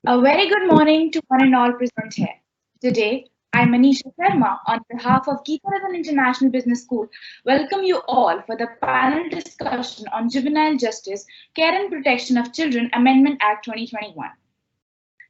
A very good morning to one and all present here. Today, I, Manisha Sharma, on behalf of Geetharathan International Business School, welcome you all for the panel discussion on juvenile justice, care and protection of children Amendment Act 2021.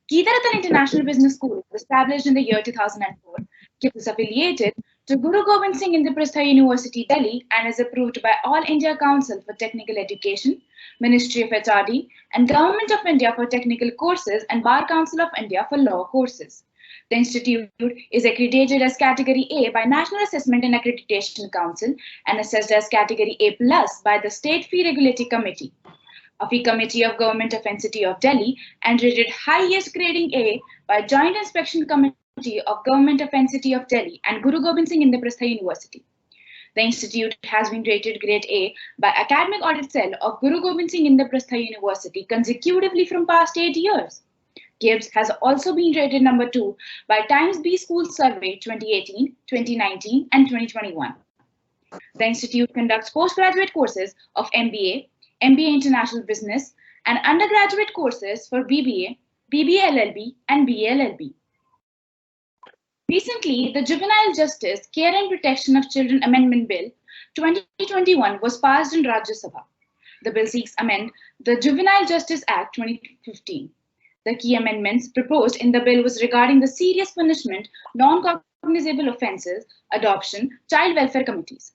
Geetharathan International Business School was established in the year 2004. It is affiliated to Guru Gobind Singh Indraprastha University, Delhi, and is approved by All India Council for Technical Education, Ministry of HRD, and Government of India for Technical Courses and Bar Council of India for Law Courses. The institute is accredited as Category A by National Assessment and Accreditation Council and assessed as Category A Plus by the State Fee Regulatory Committee, a fee committee of Government of City of Delhi, and rated highest grading A by Joint Inspection Committee of Government of City of Delhi and Guru Gobind Singh Indraprastha University. The institute has been rated Grade A by Academic Audit Cell of Guru Gobind Singh Indraprastha University consecutively from past 8 years. Gibbs has also been rated number 2 by Times B School Survey 2018, 2019, and 2021. The institute conducts postgraduate courses of MBA, MBA International Business, and undergraduate courses for BBA, BBA LLB, and BA LLB. Recently, the Juvenile Justice, Care and Protection of Children Amendment Bill 2021 was passed in Rajya Sabha. The bill seeks amend the Juvenile Justice Act 2015. The key amendments proposed in the bill was regarding the serious punishment, non-cognizable offences, adoption, child welfare committees.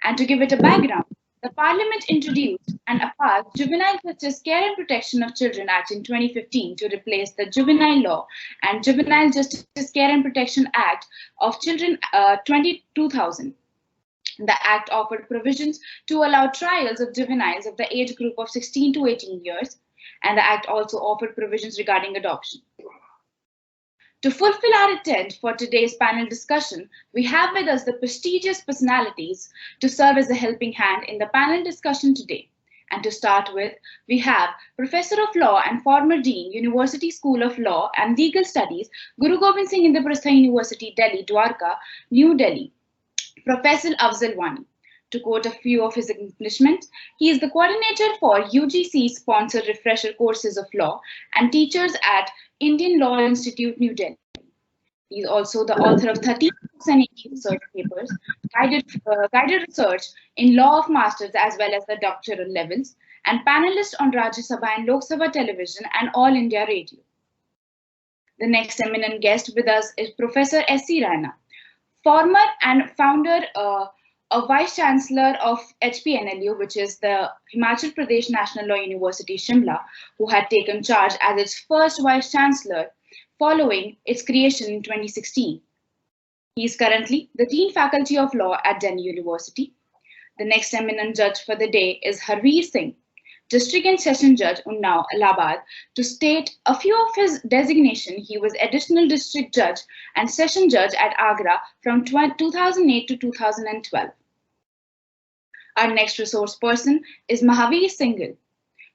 And to give it a background, the Parliament introduced and passed Juvenile Justice Care and Protection of Children Act in 2015 to replace the Juvenile Law and Juvenile Justice Care and Protection Act of Children 2000. The Act offered provisions to allow trials of juveniles of the age group of 16 to 18 years, and the Act also offered provisions regarding adoption. To fulfill our intent for today's panel discussion, we have with us the prestigious personalities to serve as a helping hand in the panel discussion today. And to start with, we have Professor of Law and former Dean, University School of Law and Legal Studies, Guru Gobind Singh Indraprastha University, Delhi, Dwarka, New Delhi, Professor Afzal Wani. To quote a few of his accomplishments, he is the coordinator for UGC-sponsored refresher courses of law and teachers at Indian Law Institute, New Delhi. He is also the author of 13 books and 18 research papers, guided research in law of masters as well as the doctoral levels, and panelist on Rajya Sabha and Lok Sabha television and All India Radio. The next eminent guest with us is Professor S.C. Raina, former and founder a Vice Chancellor of HPNLU, which is the Himachal Pradesh National Law University, Shimla, who had taken charge as its first Vice Chancellor following its creation in 2016. He is currently the Dean Faculty of Law at Delhi University. The next eminent judge for the day is Harvir Singh, District and Session Judge, Unnao, Allahabad. To state a few of his designation, he was Additional District Judge and Session Judge at Agra from 2008 to 2012. Our next resource person is Mahavir Singhal,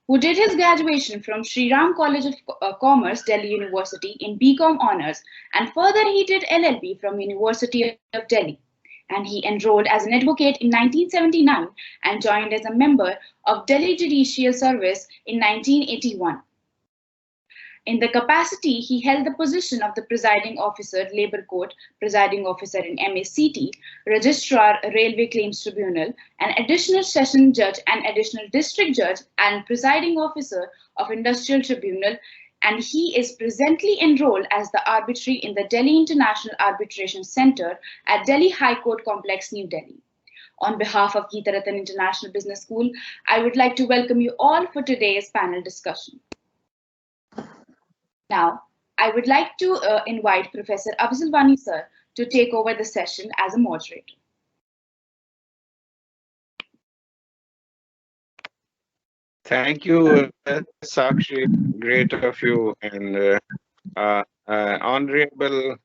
who did his graduation from Sri Ram College of Commerce, Delhi University in BCom Honours, and further he did LLB from University of Delhi. And he enrolled as an advocate in 1979 and joined as a member of Delhi Judicial Service in 1981. In the capacity, he held the position of the Presiding Officer, Labour Court, Presiding Officer in MACT, Registrar, Railway Claims Tribunal, and Additional Session Judge and Additional District Judge and Presiding Officer of Industrial Tribunal, and he is presently enrolled as the arbitrary in the Delhi International Arbitration Centre at Delhi High Court Complex, New Delhi. On behalf of Geetharathan International Business School, I would like to welcome you all for today's panel discussion. Now, I would like to invite Professor Afzal Wani sir to take over the session as a moderator. Thank you, Sakshi. Great of you, and Honorable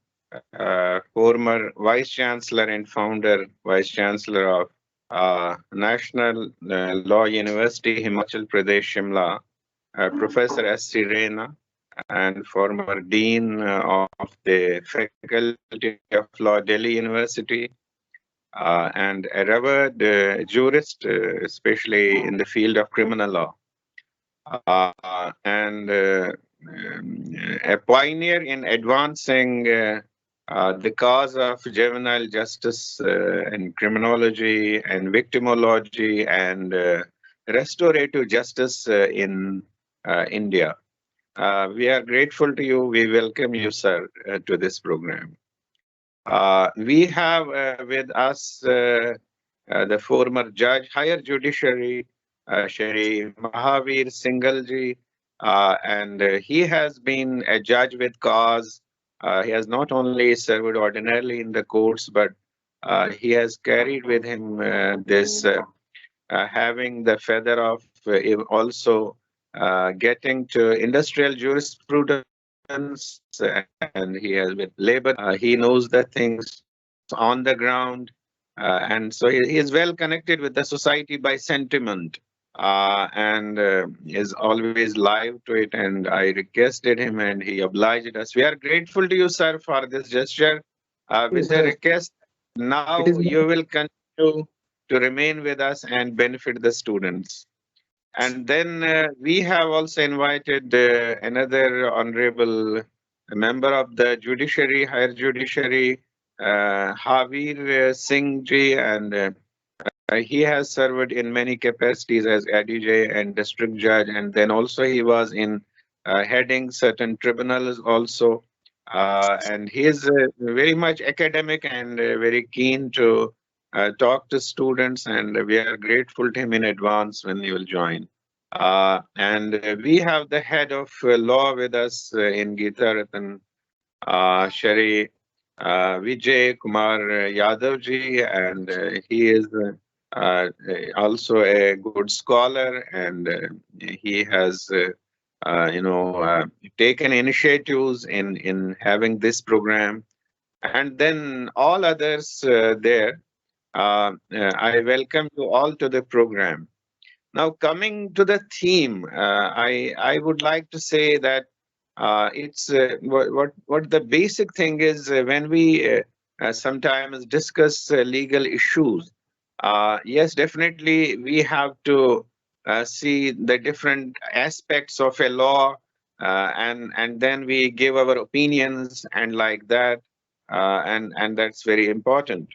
former Vice Chancellor and founder Vice Chancellor of National Law University, Himachal Pradesh, Shimla, Professor S.C. Raina, and former Dean of the Faculty of Law, Delhi University, and a revered jurist, especially in the field of criminal law. And a pioneer in advancing the cause of juvenile justice and criminology and victimology and restorative justice in India. We are grateful to you. We welcome you, sir, to this program. We have with us the former judge, higher judiciary, Shri Mahavir Singhal, and he has been a judge with cause. He has not only served ordinarily in the courts, but he has carried with him this having the feather of also getting to industrial jurisprudence, and he has with labor. He knows the things on the ground, and so he is well connected with the society by sentiment. And is always live to it, and I requested him and he obliged us. We are grateful to you, sir, for this gesture. With the request, now you will continue to remain with us and benefit the students. And then we have also invited another honorable member of the judiciary, higher judiciary, Harvir Singh ji, and he has served in many capacities as ADJ and district judge, and then also he was in heading certain tribunals also. And he is very much academic and very keen to talk to students, and we are grateful to him in advance when he will join. And we have the head of law with us in Gita Ratan, Shri Vijay Kumar Yadav ji, and he is also a good scholar, and he has taken initiatives in having this program, and then all others there. I welcome you all to the program. Now, coming to the theme, I would like to say that it's what the basic thing is when we sometimes discuss legal issues. Yes, definitely we have to see the different aspects of a law, and then we give our opinions and like that, and that's very important.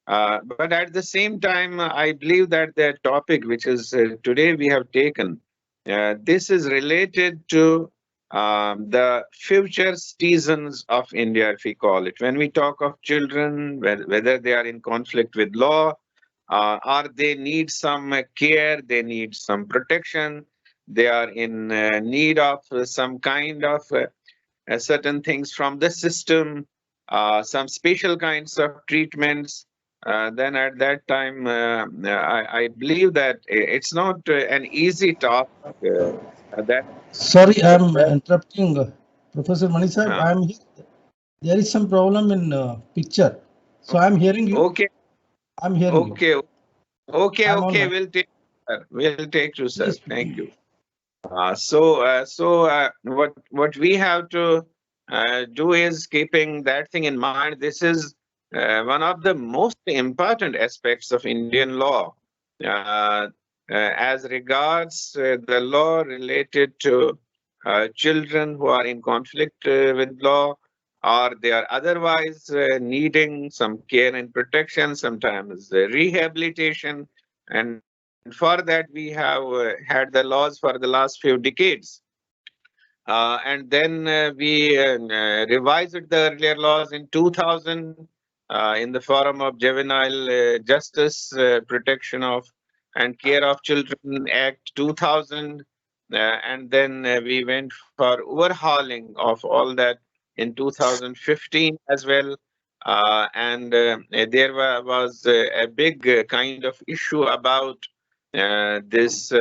But at the same time, I believe that the topic which is today we have taken, this is related to the future citizens of India, if we call it. When we talk of children, whether they are in conflict with law, or they need some care, they need some protection, they are in need of some kind of certain things from the system, some special kinds of treatments, then at that time, I believe that it's not an easy task. That Sorry, I'm interrupting, Professor Mani sir. There is some problem in picture, so I'm hearing you. Okay. I'm hearing you. Okay. We'll take you, sir. Please. Thank you. What we have to do is keeping that thing in mind. This is one of the most important aspects of Indian law, as regards the law related to children who are in conflict with law, or they are otherwise needing some care and protection, sometimes rehabilitation. And for that, we have had the laws for the last few decades. And then we revised the earlier laws in 2000 in the form of Juvenile Justice Protection of and Care of Children Act 2000. And then we went for overhauling of all that in 2015 as well. And there was a big kind of issue about this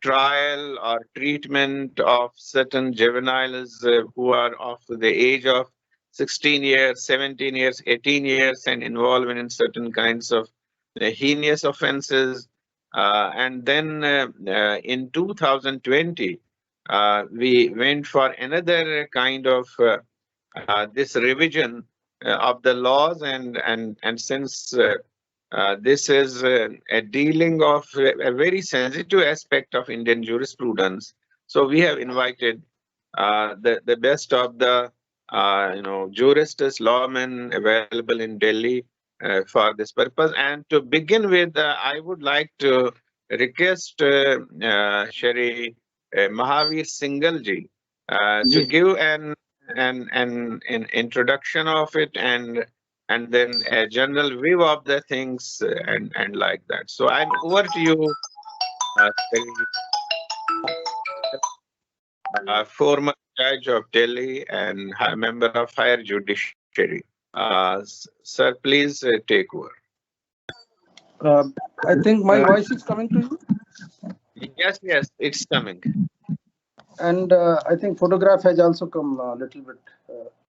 trial or treatment of certain juveniles who are of the age of 16 years, 17 years, 18 years, and involved in certain kinds of heinous offenses. And then in 2020, we went for another kind of this revision of the laws, and since this is a dealing of a very sensitive aspect of Indian jurisprudence, so we have invited the best of the jurists, lawmen available in Delhi for this purpose. And to begin with, I would like to request Shri Mahavir Singhal ji to give an introduction of it and then a general view of the things and like that. So I'm over to you, former judge of Delhi and member of higher judiciary. Sir, please take over. I think my voice is coming to you. Yes, it's coming. And I think photograph has also come a little bit.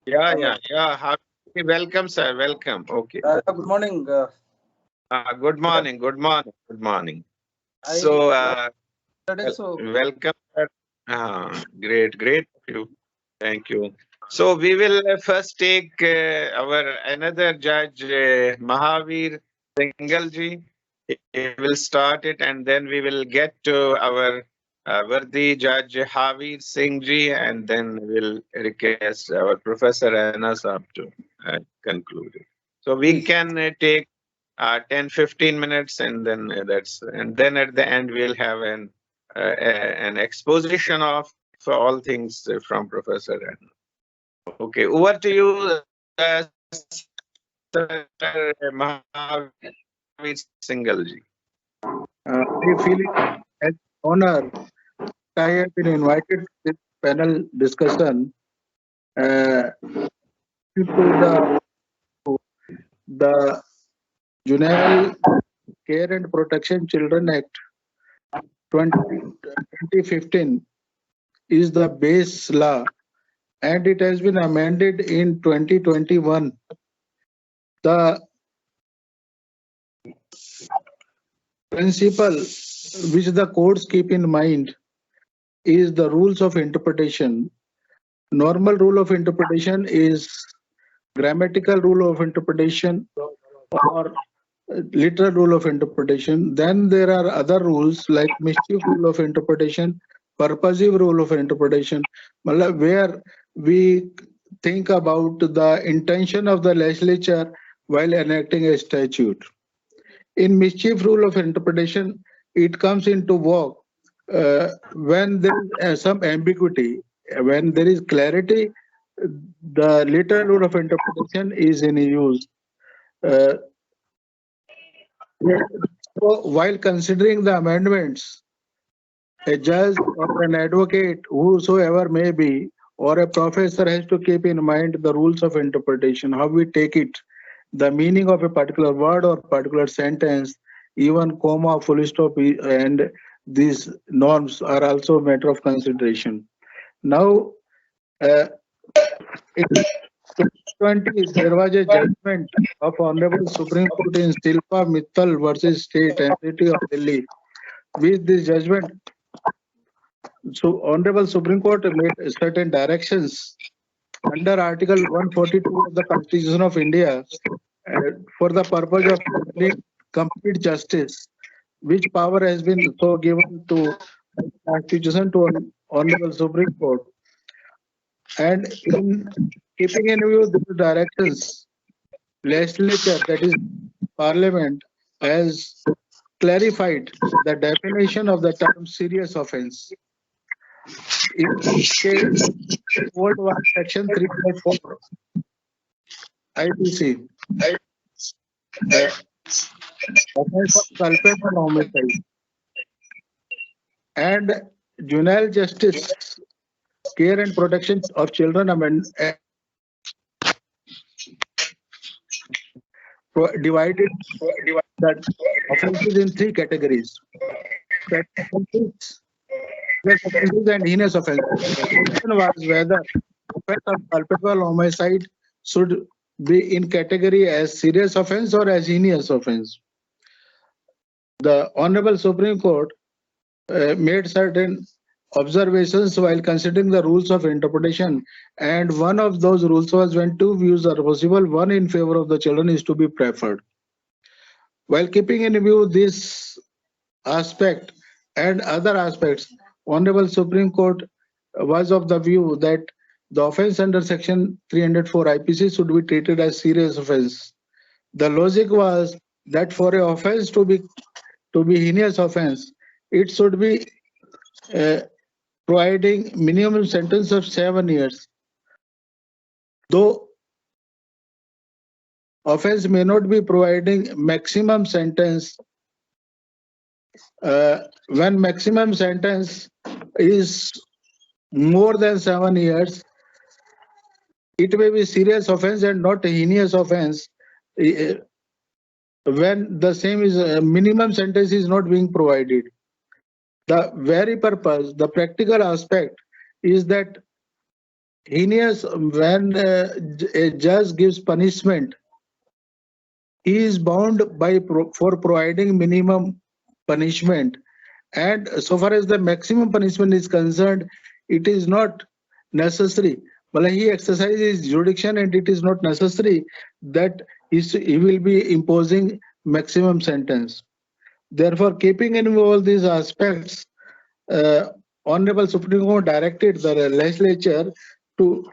Yeah. Welcome, sir. Welcome. Okay. Good morning. Good morning. So, welcome. Great. Thank you. So we will first take our another judge, Mahavir Singhal ji. He will start it, and then we will get to our worthy judge Harvir Singh ji, and then we'll request our Professor Raina Saab to conclude it. So we can take 10-15 minutes, and then then at the end we'll have an exposition of all things from Professor Raina. Okay, over to you, Sir Mahavir Singhal ji. I feel it as honor I have been invited to this panel discussion to the Juvenile Care and Protection Children Act 2015 is the base law, and it has been amended in 2021. The principle which the courts keep in mind is the rules of interpretation. Normal rule of interpretation is grammatical rule of interpretation or literal rule of interpretation. Then there are other rules like mischief rule of interpretation, purposive rule of interpretation, where we think about the intention of the legislature while enacting a statute. In mischief rule of interpretation, it comes into work when there is some ambiguity. When there is clarity, the literal rule of interpretation is in use. So while considering the amendments, a judge or an advocate, whosoever may be, or a professor has to keep in mind the rules of interpretation, how we take it, the meaning of a particular word or particular sentence, even comma, full stop, and these norms are also a matter of consideration. Now, in 2020, there was a judgment of Hon'ble Supreme Court in Silpa Mittal versus State Entity of Delhi. With this judgment, so Hon'ble Supreme Court made certain directions under Article 142 of the Constitution of India for the purpose of complete justice, which power has been so given to the Constitution to Hon'ble Supreme Court. And in keeping in view these directions, legislature, that is Parliament, has clarified the definition of the term serious offence. In case, Old War Section 3.4 IPC, offence of culpable homicide, and Juvenile Justice Care and Protection of Children Amendment divided that offences in three categories: offences and heinous offences. The question was whether offence of culpable homicide should be in category as serious offence or as heinous offence. The Hon'ble Supreme Court made certain observations while considering the rules of interpretation, and one of those rules was when two views are possible, one in favor of the children is to be preferred. While keeping in view this aspect and other aspects, Hon'ble Supreme Court was of the view that the offence under section 304 IPC should be treated as serious offence. The logic was that for a offence to be heinous offence, it should be providing minimum sentence of 7 years. Though offence may not be providing maximum sentence, when maximum sentence is more than 7 years, it may be serious offence and not a heinous offence when the same is minimum sentence is not being provided. The very purpose, the practical aspect is that heinous, when a judge gives punishment, he is bound by for providing minimum punishment, and so far as the maximum punishment is concerned, it is not necessary. Well, he exercises jurisdiction and it is not necessary that he will be imposing maximum sentence. Therefore, keeping in view all these aspects, Honorable Supreme Court directed the legislature to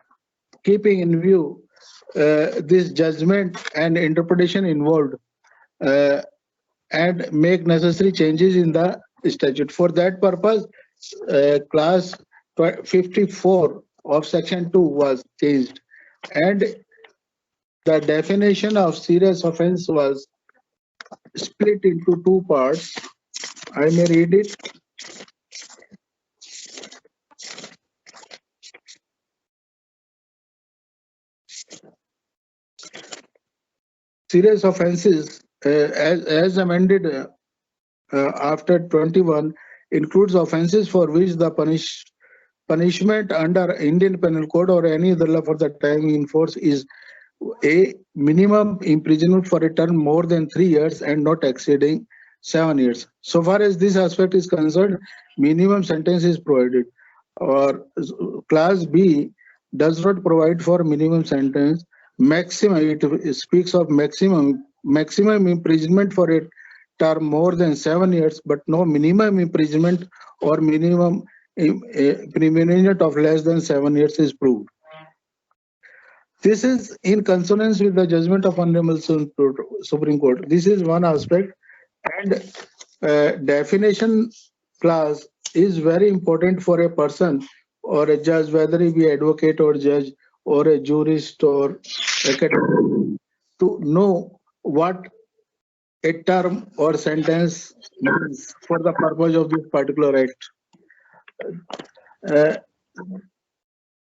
keeping in view this judgment and interpretation involved and make necessary changes in the statute. For that purpose, class 54 of section 2 was changed, and the definition of serious offence was split into 2 parts. I may read it. Serious offences, as amended after 21, includes offences for which the punishment under Indian Penal Code or any other law for the time in force is a minimum imprisonment for a term more than 3 years and not exceeding 7 years. So far as this aspect is concerned, minimum sentence is provided. Or class B does not provide for minimum sentence. Maximum, it speaks of maximum imprisonment for a term more than 7 years, but no minimum imprisonment or minimum imprisonment of less than 7 years is proved. This is in consonance with the judgment of Honorable Supreme Court. This is one aspect, and definition clause is very important for a person or a judge, whether he be advocate or judge or a jurist or academic, to know what a term or sentence means for the purpose of this particular act.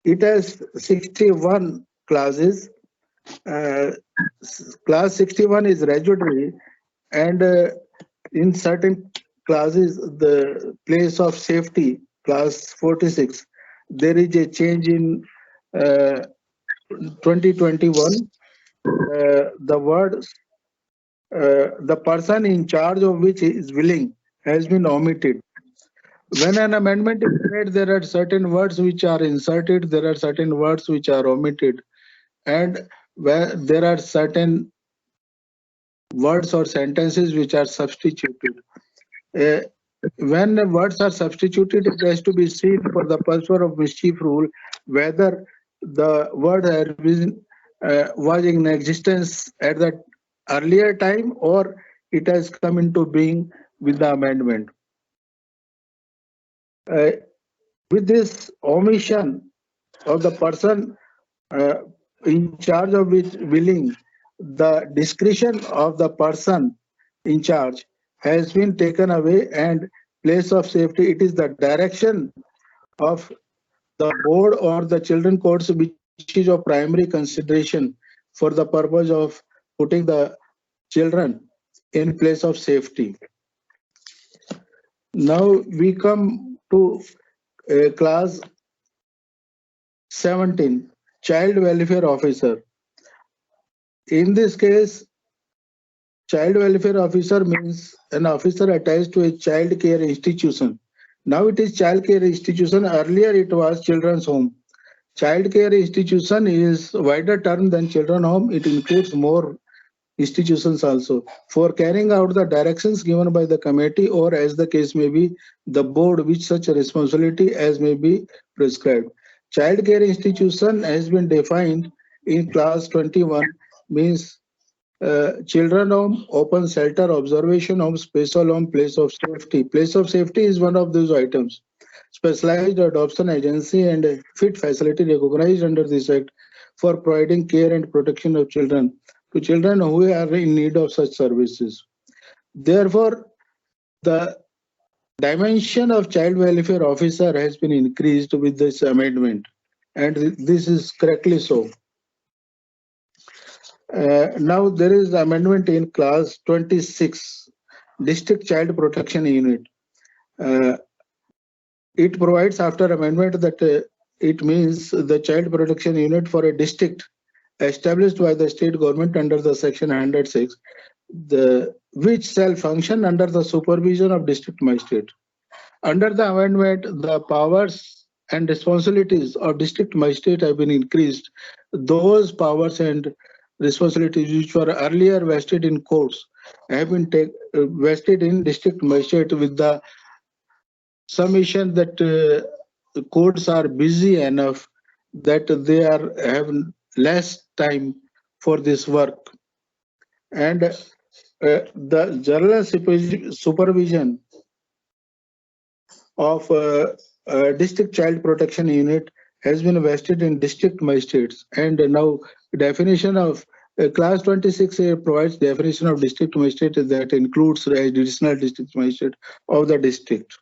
It has 61 clauses. Clause 61 is regulatory, and in certain clauses, the place of safety, clause 46, there is a change in 2021. The words the person in charge of which is willing has been omitted. When an amendment is made, there are certain words which are inserted, there are certain words which are omitted, and where there are certain words or sentences which are substituted. When the words are substituted, it has to be seen for the purpose of mischief rule whether the word was in existence at that earlier time or it has come into being with the amendment. With this omission of the person in charge of which willing, the discretion of the person in charge has been taken away, and place of safety, it is the direction of the board or the children courts which is of primary consideration for the purpose of putting the children in place of safety. Now we come to class 17, child welfare officer. In this case, child welfare officer means an officer attached to a child care institution. Now it is child care institution. Earlier it was children's home. Child care institution is a wider term than children's home. It includes more institutions also for carrying out the directions given by the committee, or as the case may be, the board, which such a responsibility as may be prescribed. Child care institution has been defined in class 21, means children home, open shelter, observation home, special home, place of safety. Place of safety is one of those items. Specialized adoption agency and a fit facility recognized under this act for providing care and protection of children to children who are in need of such services. Therefore, the dimension of child welfare officer has been increased with this amendment, and this is correctly so. Now there is amendment in class 26, District Child Protection Unit. It provides after amendment that it means the Child Protection Unit for a district established by the state government under the section 106, which shall function under the supervision of district magistrate. Under the amendment, the powers and responsibilities of district magistrate have been increased. Those powers and responsibilities which were earlier vested in courts have been vested in district magistrate, with the submission that the courts are busy enough that they are having less time for this work, and the general supervision of district child protection unit has been vested in district magistrates. And now definition of class 26 provides definition of district magistrate that includes additional district magistrate of the district.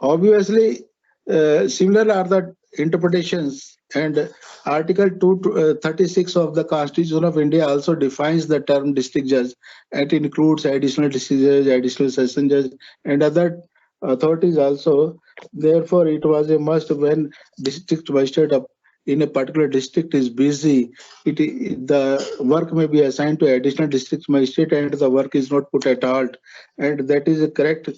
Obviously, similar are the interpretations, and Article 236 of the Constitution of India also defines the term district judge. It includes additional district judge, additional session judge, and other authorities also. Therefore, it was a must when district magistrate in a particular district is busy, the work may be assigned to additional district magistrate and the work is not put at halt. And that is a correct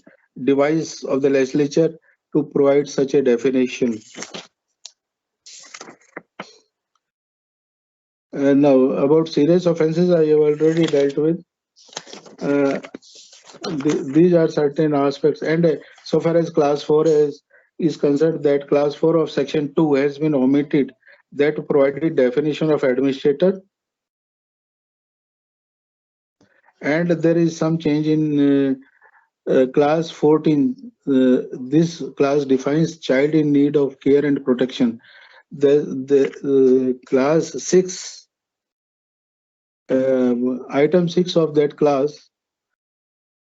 device of the legislature to provide such a definition. Now, about serious offences, I have already dealt with. These are certain aspects, and so far as class 4 is concerned, that class 4 of section 2 has been omitted, that provided definition of administrator, and there is some change in class 14. This class defines child in need of care and protection. The class 6, item 6 of that class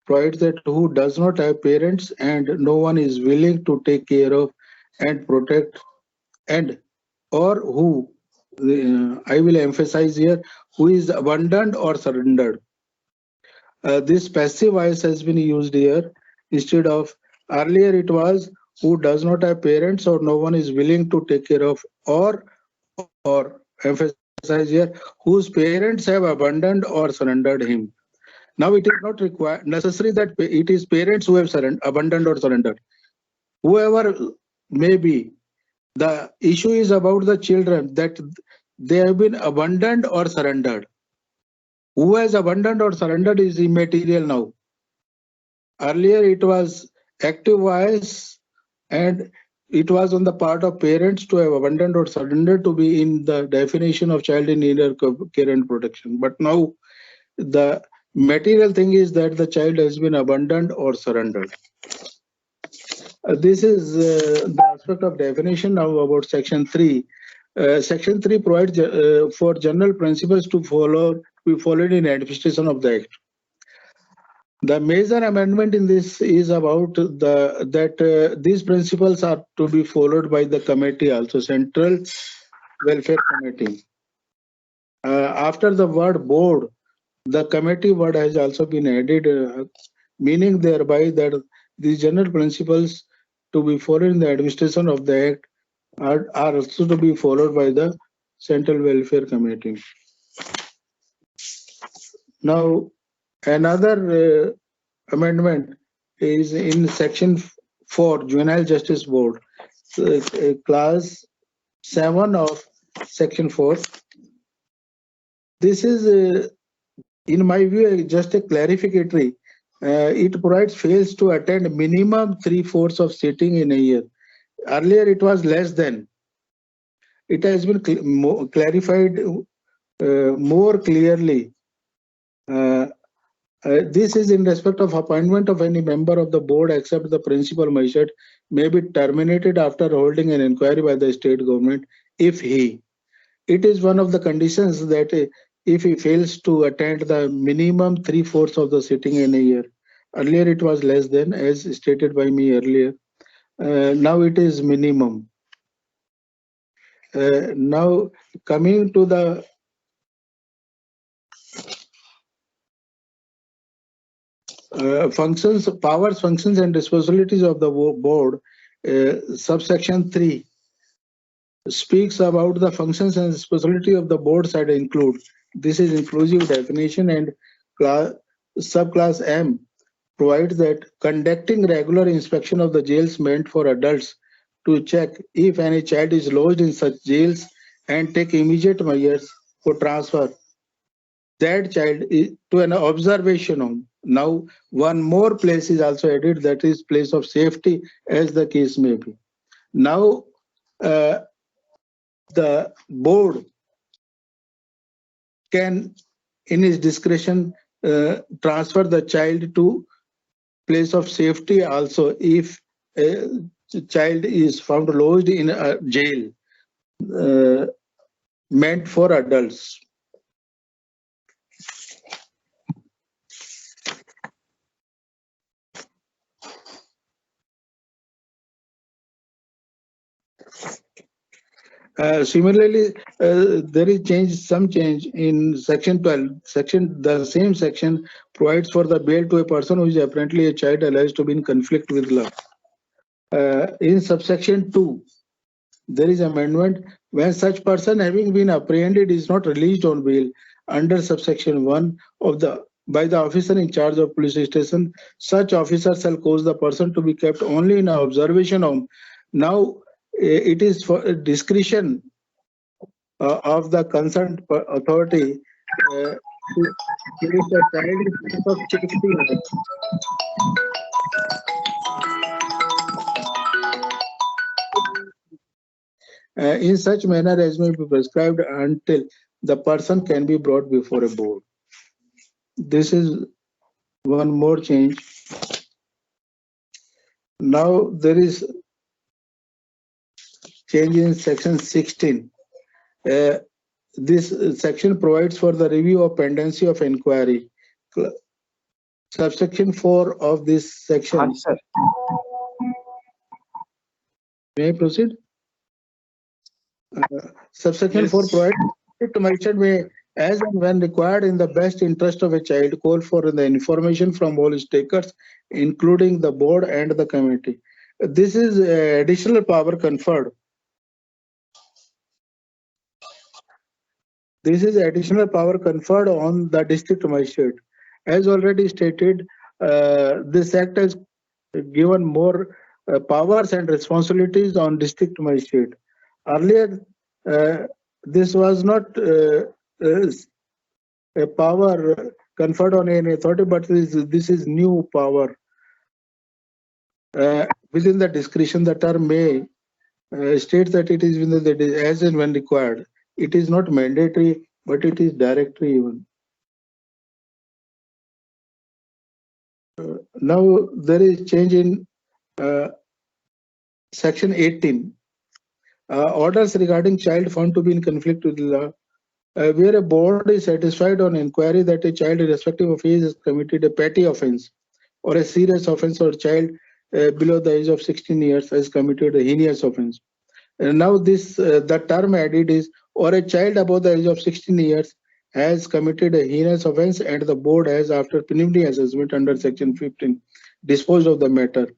provides that who does not have parents and no one is willing to take care of and protect, and or who, I will emphasize here, who is abandoned or surrendered. This passive voice has been used here instead of, earlier it was who does not have parents or no one is willing to take care of, or emphasize here, whose parents have abandoned or surrendered him. Now it is not necessary that it is parents who have abandoned or surrendered. Whoever may be, the issue is about the children, that they have been abandoned or surrendered. Who has abandoned or surrendered is immaterial now. Earlier it was active voice and it was on the part of parents to have abandoned or surrendered to be in the definition of child in need of care and protection. But now the material thing is that the child has been abandoned or surrendered. This is the aspect of definition. Now about section 3. Section 3 provides for general principles to be followed in administration of the Act. The major amendment in this is about that these principles are to be followed by the committee also, Central Welfare Committee. After the word board, the committee word has also been added, meaning thereby that these general principles to be followed in the administration of the Act are also to be followed by the Central Welfare Committee. Now, another amendment is in section 4, Juvenile Justice Board, class 7 of section 4. This is in my view, just a clarificatory. It provides fails to attend minimum 3/4 of sitting in a year. Earlier, it was less than. It has been clarified more clearly. This is in respect of appointment of any member of the board except the principal magistrate may be terminated after holding an inquiry by the state government if he. It is one of the conditions that if he fails to attend the minimum 3/4 of the sitting in a year. Earlier it was less than, as stated by me earlier. Now it is minimum. Now coming to the functions, powers, functions and responsibilities of the board, subsection 3 speaks about the functions and responsibility of the board shall include. This is inclusive definition, and subclass M provides that conducting regular inspection of the jails meant for adults to check if any child is lodged in such jails and take immediate measures for transfer that child to an observation home. Now, one more place is also added, that is place of safety, as the case may be. Now, the board can, in its discretion, transfer the child to place of safety also if a child is found lodged in a jail meant for adults. Similarly, there is some change in section 12. The same section provides for the bail to a person who is apparently a child alleged to be in conflict with law. In subsection 2, there is amendment when such person having been apprehended is not released on bail under subsection 1 of by the officer in charge of police station. Such officer shall cause the person to be kept only in an observation home. Now, it is for discretion of the concerned authority to place a child in of safety. In such manner as may be prescribed until the person can be brought before a board. This is one more change. Now there is change in section 16. This section provides for the review of pendency of inquiry. Subsection 4 of this section. Sir. May I proceed? Subsection 4 provides to magistrate may, as and when required in the best interest of a child, call for the information from all stakers, including the board and the committee. This is additional power conferred. This is additional power conferred on the district magistrate. As already stated, this act has given more powers and responsibilities on district magistrate. Earlier, this was not a power conferred on an authority, but this is new power. Within the discretion, the term may states that it is within the as and when required. It is not mandatory, but it is directory even. Now there is change in section 18. Orders regarding child found to be in conflict with the law, where a board is satisfied on inquiry that a child irrespective of age has committed a petty offense or a serious offense, or child below the age of 16 years has committed a heinous offense. Now this the term added is, or a child above the age of 16 years has committed a heinous offense and the board has, after preliminary assessment under section 15, disposed of the matter.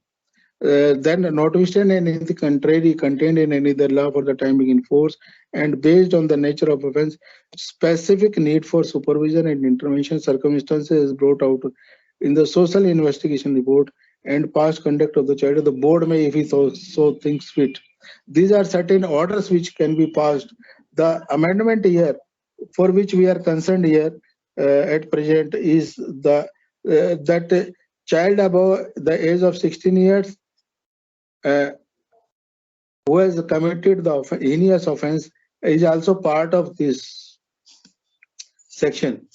Then notwithstanding anything contrary contained in any other law for the time being in force, and based on the nature of offense, specific need for supervision and intervention circumstances is brought out in the social investigation report and past conduct of the child, the board may, if it so thinks fit. These are certain orders which can be passed. The amendment here, for which we are concerned here, at present is the that child above the age of 16 years who has committed the heinous offense is also part of this section.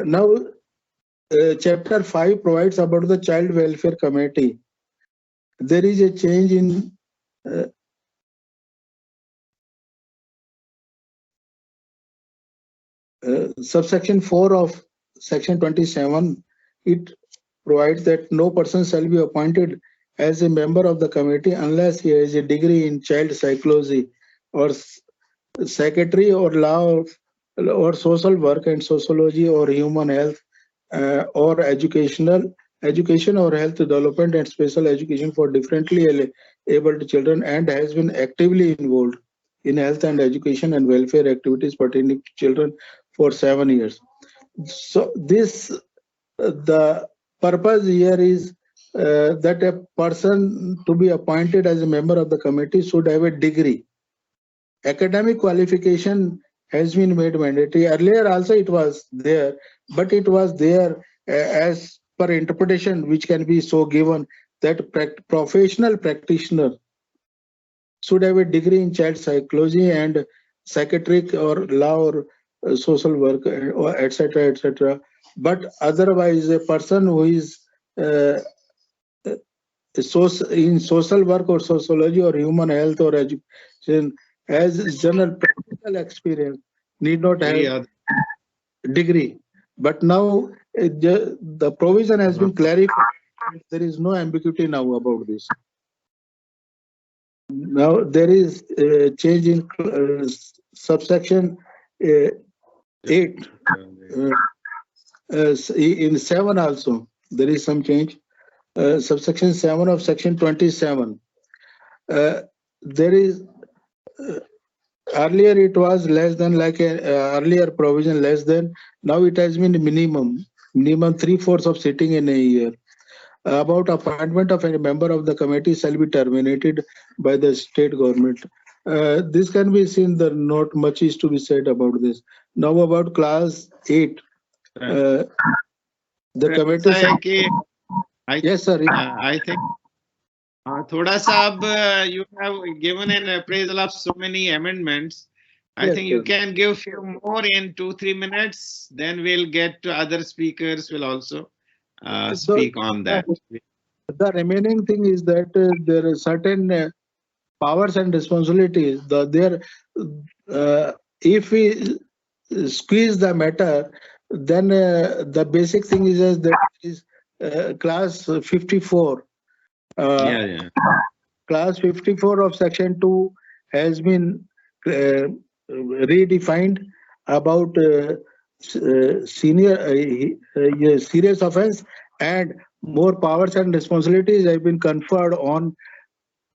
Now, Chapter 5 provides about the Child Welfare Committee. There is a change in subsection 4 of section 27. It provides that no person shall be appointed as a member of the committee unless he has a degree in child psychology or secretary or law or social work and sociology or human health or education or health development and special education for differently abled children and has been actively involved in health and education and welfare activities pertaining to children for 7 years. So this the purpose here is that a person to be appointed as a member of the committee should have a degree. Academic qualification has been made mandatory. Earlier also it was there, but it was there as per interpretation which can be so given that professional practitioner should have a degree in child psychology and psychiatric or law or social work, or etc., etc. But otherwise, a person who is in social work or sociology or human health or education has general practical experience need not have degree. But now the provision has been clarified. There is no ambiguity now about this. Now there is a change in subsection 8. In 7 also there is some change. Subsection 7 of section 27. There is earlier it was less than, like earlier provision less than. Now it has been minimum 3/4 of sitting in a year. About appointment of a member of the committee shall be terminated by the state government. This can be seen that not much is to be said about this. Now about class 8. The committee. Yes, sir. I think Thoda Saab, you have given an appraisal of so many amendments. I think you can give few more in 2-3 minutes. Then we'll get to other speakers will also speak on that. The remaining thing is that there are certain powers and responsibilities. If we squeeze the matter, then the basic thing is that is class 54. Class 54 of section 2 has been redefined about serious offense, and more powers and responsibilities have been conferred on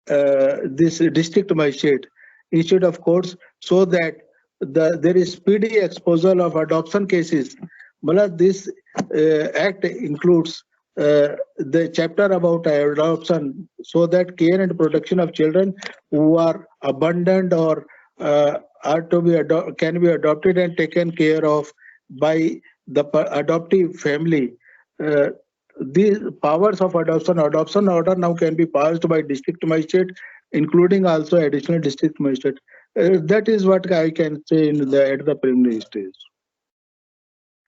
this district magistrate instead of courts, so that there is speedy exposure of adoption cases. This act includes the chapter about adoption, so that care and protection of children who are abandoned or are to be can be adopted and taken care of by the adoptive family. These powers of adoption order now can be passed by district magistrate, including also additional district magistrate. That is what I can say at the preliminary stage.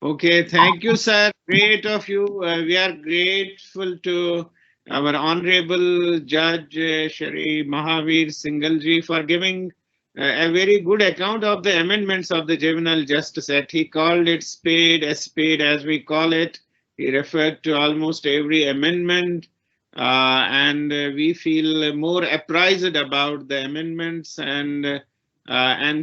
Okay, thank you, sir. Great of you. We are grateful to our Honorable Judge Shri Mahavir Singhal for giving a very good account of the amendments of the Juvenile Justice Act. He called it spade as we call it. He referred to almost every amendment, and we feel more apprised about the amendments, and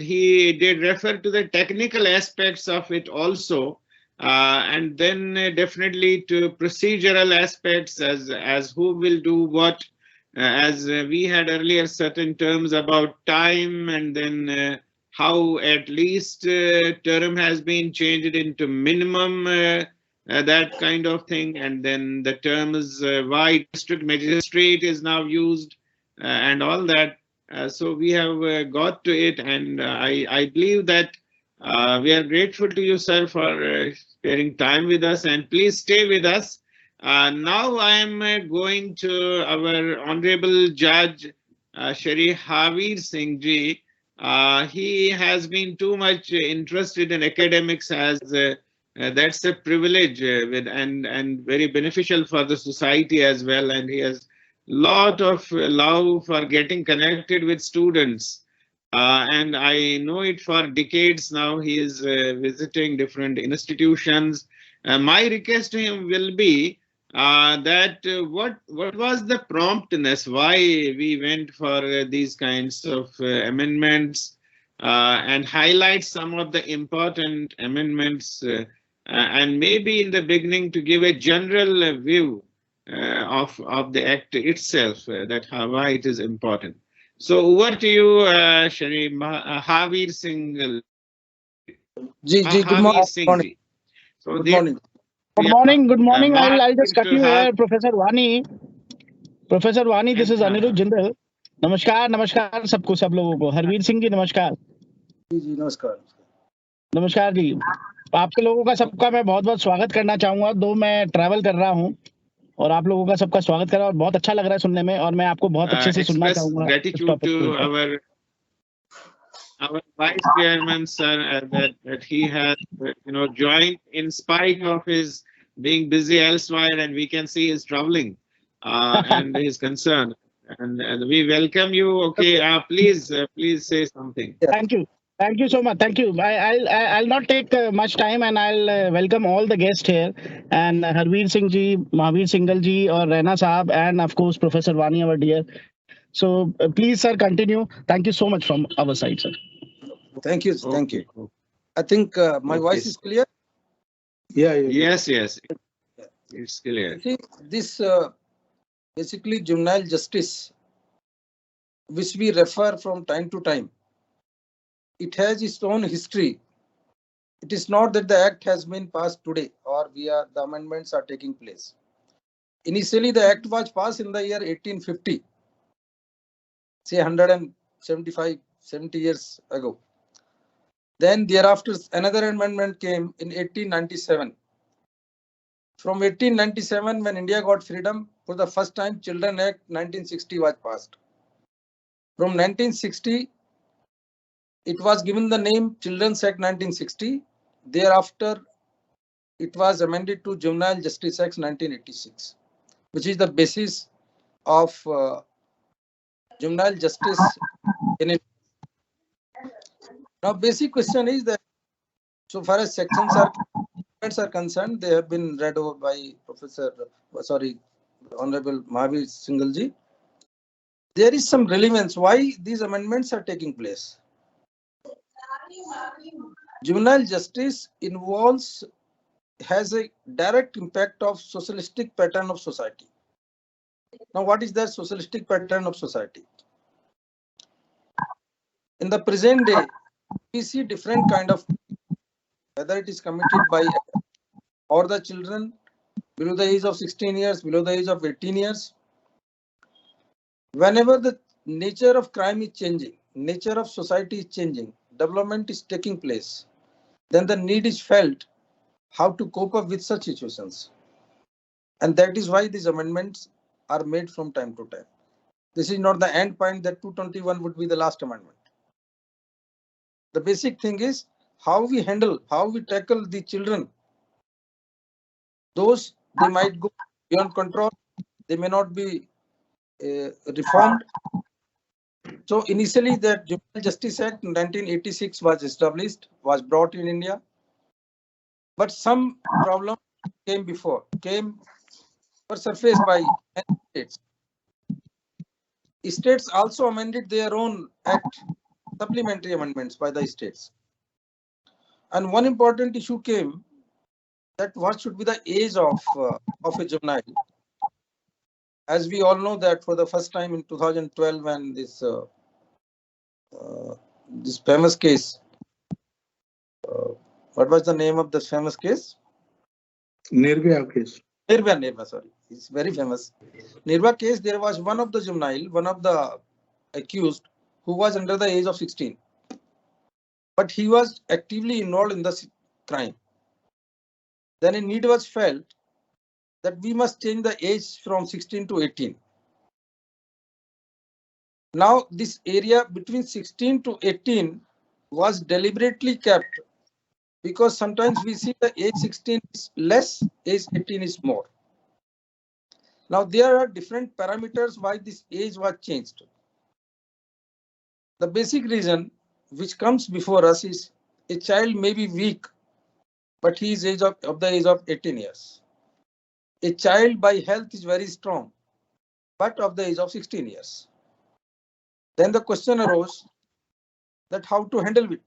he did refer to the technical aspects of it also. And then definitely to procedural aspects as who will do what, as we had earlier certain terms about time, and then how at least term has been changed into minimum that kind of thing. And then the term is why district magistrate is now used and all that. So we have got to it, and I believe that we are grateful to you, sir, for sparing time with us, and please stay with us. Now I am going to our Honorable Judge Shri Harvir Singh ji. He has been too much interested in academics as that's a privilege and very beneficial for the society as well. And he has lot of love for getting connected with students. And I know it for decades now. He is visiting different institutions. My request to him will be that what was the promptness, why we went for these kinds of amendments, and highlight some of the important amendments, and maybe in the beginning to give a general view of the act itself, that why it is important. So over to you, Shri Mahavir Singhal. Good morning. So Good morning. Good morning. Good morning. I'll just cut you have here, Professor Wani. Professor Wani, this is Anirudh Jindal. नमस्कार नमस्कार सबको, सब लोगों को. हरवीर सिंह जी नमस्कार. जी नमस्कार. नमस्कार जी. आपके लोगों का सबका मैं बहुत बहुत स्वागत करना चाहूंगा. दो मैं ट्रैवल कर रहा हूँ और आप लोगों का सबका स्वागत कर रहा हूँ और बहुत अच्छा लग रहा है सुनने में, और मैं आपको बहुत अच्छे से सुनना चाहूंगा. Gratitude to our vice chairman, sir, that he has joined in spite of his being busy elsewhere, and we can see he's traveling and his concern. And we welcome you. Okay, please say something. Thank you so much. Thank you. I'll not take much time, and I'll welcome all the guests here, and Harvir Singh ji, Mahavir Singhal ji, or Raina Saab, and of course Professor Wani, our dear. So please, sir, continue. Thank you so much from our side, sir. Thank you. Thank you. I think my voice is clear. Yeah. Yes. It's clear. See, this basically juvenile justice, which we refer from time to time, it has its own history. It is not that the act has been passed today or the amendments are taking place. Initially, the act was passed in the year 1850, say 70 years ago. Then thereafter, another amendment came in 1897. From 1897, when India got freedom, for the first time, Children Act 1960 was passed. From 1960, it was given the name Children's Act 1960. Thereafter, it was amended to Juvenile Justice Act 1986, which is the basis of juvenile justice in India. Now, basic question is that so far as sections are concerned, they have been read over by Honorable Mahavir Singhal ji. There is some relevance why these amendments are taking place. Juvenile justice has a direct impact of socialistic pattern of society. Now, what is that socialistic pattern of society? In the present day, we see different kind of, whether it is committed by or the children below the age of 16 years, below the age of 18 years. Whenever the nature of crime is changing, nature of society is changing, development is taking place, then the need is felt how to cope up with such situations. And that is why these amendments are made from time to time. This is not the end point that 221 would be the last amendment. The basic thing is how we tackle the children. Those, they might go beyond control, they may not be reformed. So initially that Juvenile Justice Act 1986 was established, was brought in India. But some problem came surfaced by states. States also amended their own act, supplementary amendments by the states. And one important issue came that what should be the age of a juvenile. As we all know that for the first time in 2012, when this famous case, what was the name of this famous case? Nirbhaya case. Nirbhaya, sorry. It's very famous. Nirbhaya case, there was one of the juvenile, one of the accused who was under the age of 16. But he was actively involved in the crime. Then a need was felt that we must change the age from 16 to 18. Now, this area between 16 to 18 was deliberately kept because sometimes we see the age 16 is less, age 18 is more. Now, there are different parameters why this age was changed. The basic reason which comes before us is a child may be weak, but he is of the age of 18 years. A child by health is very strong, but of the age of 16 years. Then the question arose that how to handle it,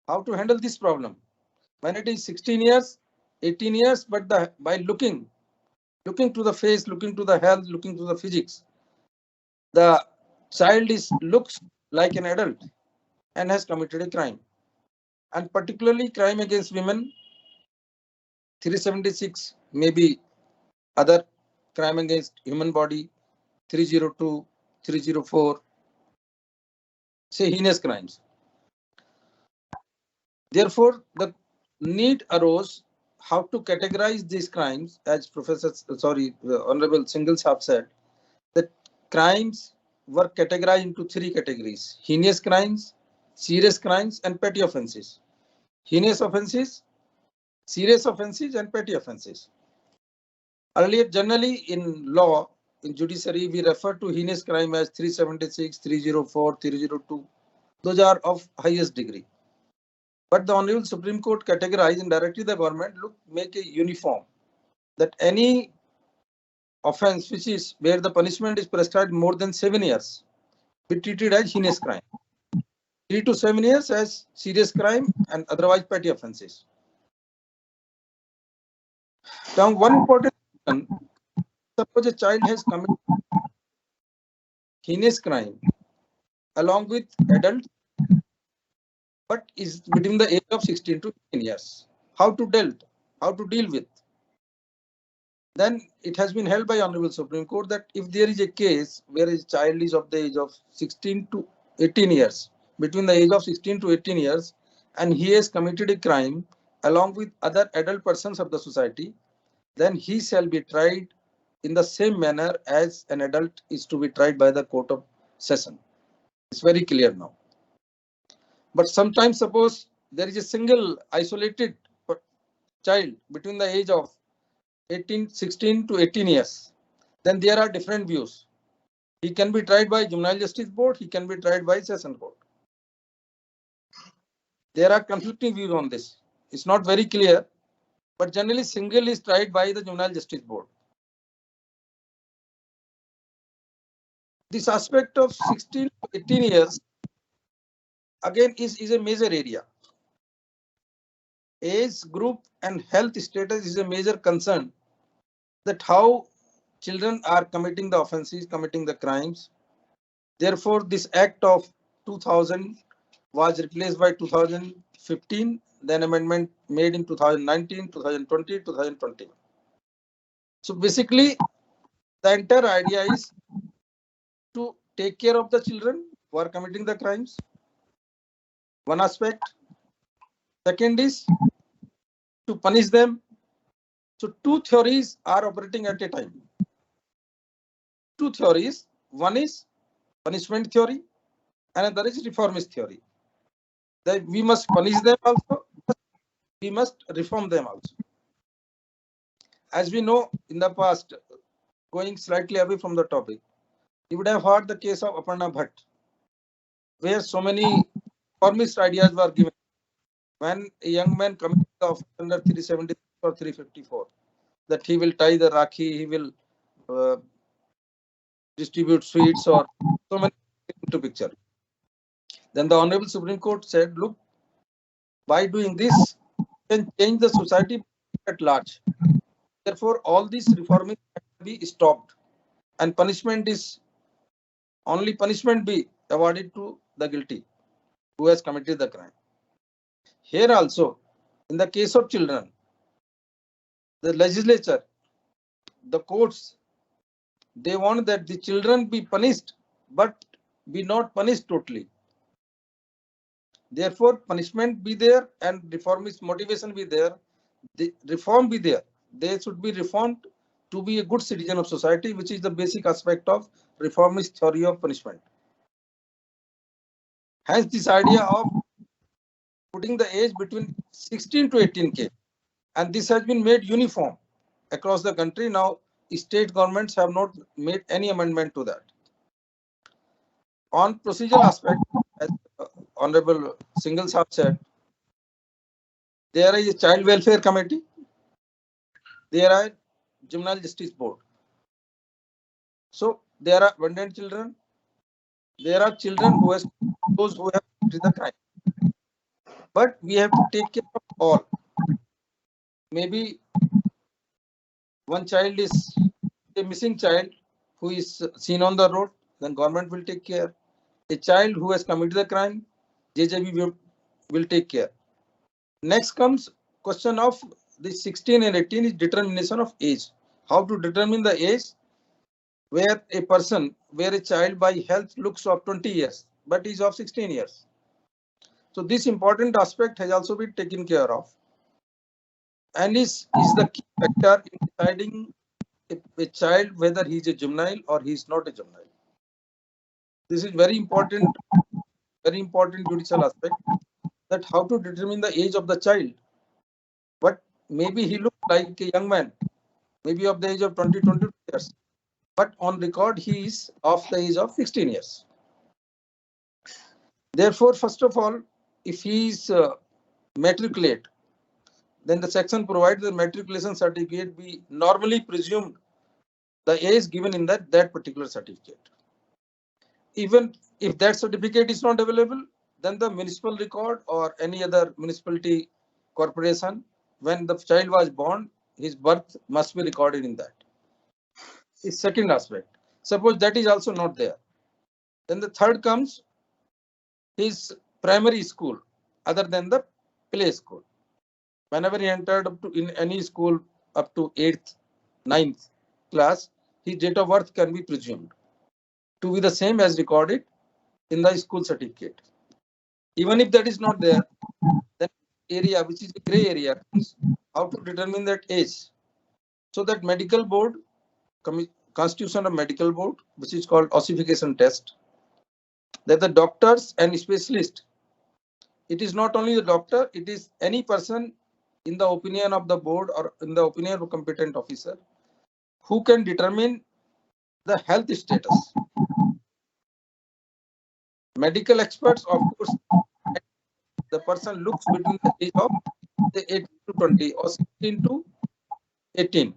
how to handle this problem. When it is 16 years, 18 years, but by looking to the face, looking to the health, looking to the physics, the child looks like an adult and has committed a crime. And particularly crime against women, 376, maybe other crime against human body, 302, 304, say heinous crimes. Therefore, the need arose how to categorize these crimes, as Honorable Singhal Saab said, that crimes were categorized into three categories: heinous crimes, serious crimes, and petty offenses. Heinous offenses, serious offenses, and petty offenses. Earlier, generally in law, in judiciary, we refer to heinous crime as 376, 304, 302. Those are of highest degree. But the Honorable Supreme Court categorized and directed the government, make a uniform, that any offense which is where the punishment is prescribed more than 7 years be treated as heinous crime. 3 to 7 years as serious crime and otherwise petty offenses. Now, one important question, suppose a child has committed heinous crime along with adults, but is between the age of 16 to 18 years. How to deal with? Then it has been held by Honorable Supreme Court that if there is a case where a child is of the age of 16 to 18 years, between the age of 16 to 18 years, and he has committed a crime along with other adult persons of the society, then he shall be tried in the same manner as an adult is to be tried by the court of session. It's very clear now. But sometimes suppose there is a single isolated child between the age of 16 to 18 years, then there are different views. He can be tried by Juvenile Justice Board, he can be tried by Session Court. There are conflicting views on this. It's not very clear, but generally single is tried by the Juvenile Justice Board. This aspect of 16 to 18 years again is a major area. Age group and health status is a major concern, that how children are committing the offenses, committing the crimes. Therefore, this act of 2000 was replaced by 2015, then amendment made in 2019, 2020, 2021. So basically, the entire idea is to take care of the children who are committing the crimes. One aspect. Second is to punish them. So two theories are operating at a time. Two theories. One is punishment theory, and another is reformist theory. That we must punish them also, we must reform them also. As we know in the past, going slightly away from the topic, you would have heard the case of Aparna Bhatt, where so many reformist ideas were given. When a young man committed the offense under 376 or 354, that he will tie the rakhi, he will distribute sweets, or so many into picture. Then the Honorable Supreme Court said, look, by doing this, you can change the society at large. Therefore, all these reforming have to be stopped, and punishment be awarded to the guilty who has committed the crime. Here also, in the case of children, the legislature, the courts, they want that the children be punished, but be not punished totally. Therefore, punishment be there and reformist motivation be there. The reform be there. They should be reformed to be a good citizen of society, which is the basic aspect of reformist theory of punishment. Hence, this idea of putting the age between 16 to 18K, and this has been made uniform across the country. Now, state governments have not made any amendment to that. On procedural aspect, as Honorable Singhal Sahab said, there is a Child Welfare Committee, there are Juvenile Justice Board. So there are abandoned children, there are children who has those who have committed the crime. But we have to take care of all. Maybe one child is a missing child who is seen on the road, then government will take care. A child who has committed the crime, JJB will take care. Next comes question of the 16 and 18 is determination of age. How to determine the age where a person, where a child by health looks of 20 years, but is of 16 years. So this important aspect has also been taken care of, and is the key factor in deciding a child whether he is a juvenile or he is not a juvenile. This is very important judicial aspect, that how to determine the age of the child. But maybe he looks like a young man, maybe of the age of 22 years, but on record he is of the age of 16 years. Therefore, first of all, if he is matriculate, then the section provides the matriculation certificate be normally presumed the age given in that particular certificate. Even if that certificate is not available, then the municipal record or any other municipality corporation, when the child was born, his birth must be recorded in that. The second aspect. Suppose that is also not there. Then the third comes his primary school other than the play school. Whenever he entered up to in any school up to 8th, 9th class, his date of birth can be presumed to be the same as recorded in the school certificate. Even if that is not there, then area which is a gray area comes how to determine that age. So that medical board, constitution of medical board, which is called ossification test, that the doctors and specialists, it is not only the doctor, it is any person in the opinion of the board or in the opinion of a competent officer who can determine the health status. Medical experts, of course, the person looks between the age of 18 to 20 or 16 to 18.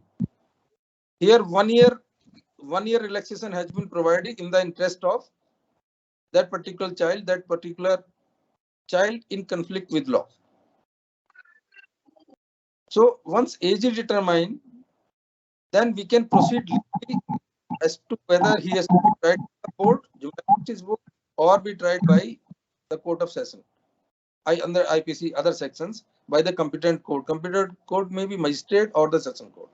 Here 1 year relaxation has been provided in the interest of that particular child in conflict with law. So once age is determined, then we can proceed as to whether he has to be tried by the board, Juvenile Justice Board, or be tried by the Court of Session. Under IPC other sections by the competent court. Competent court may be magistrate or the session court.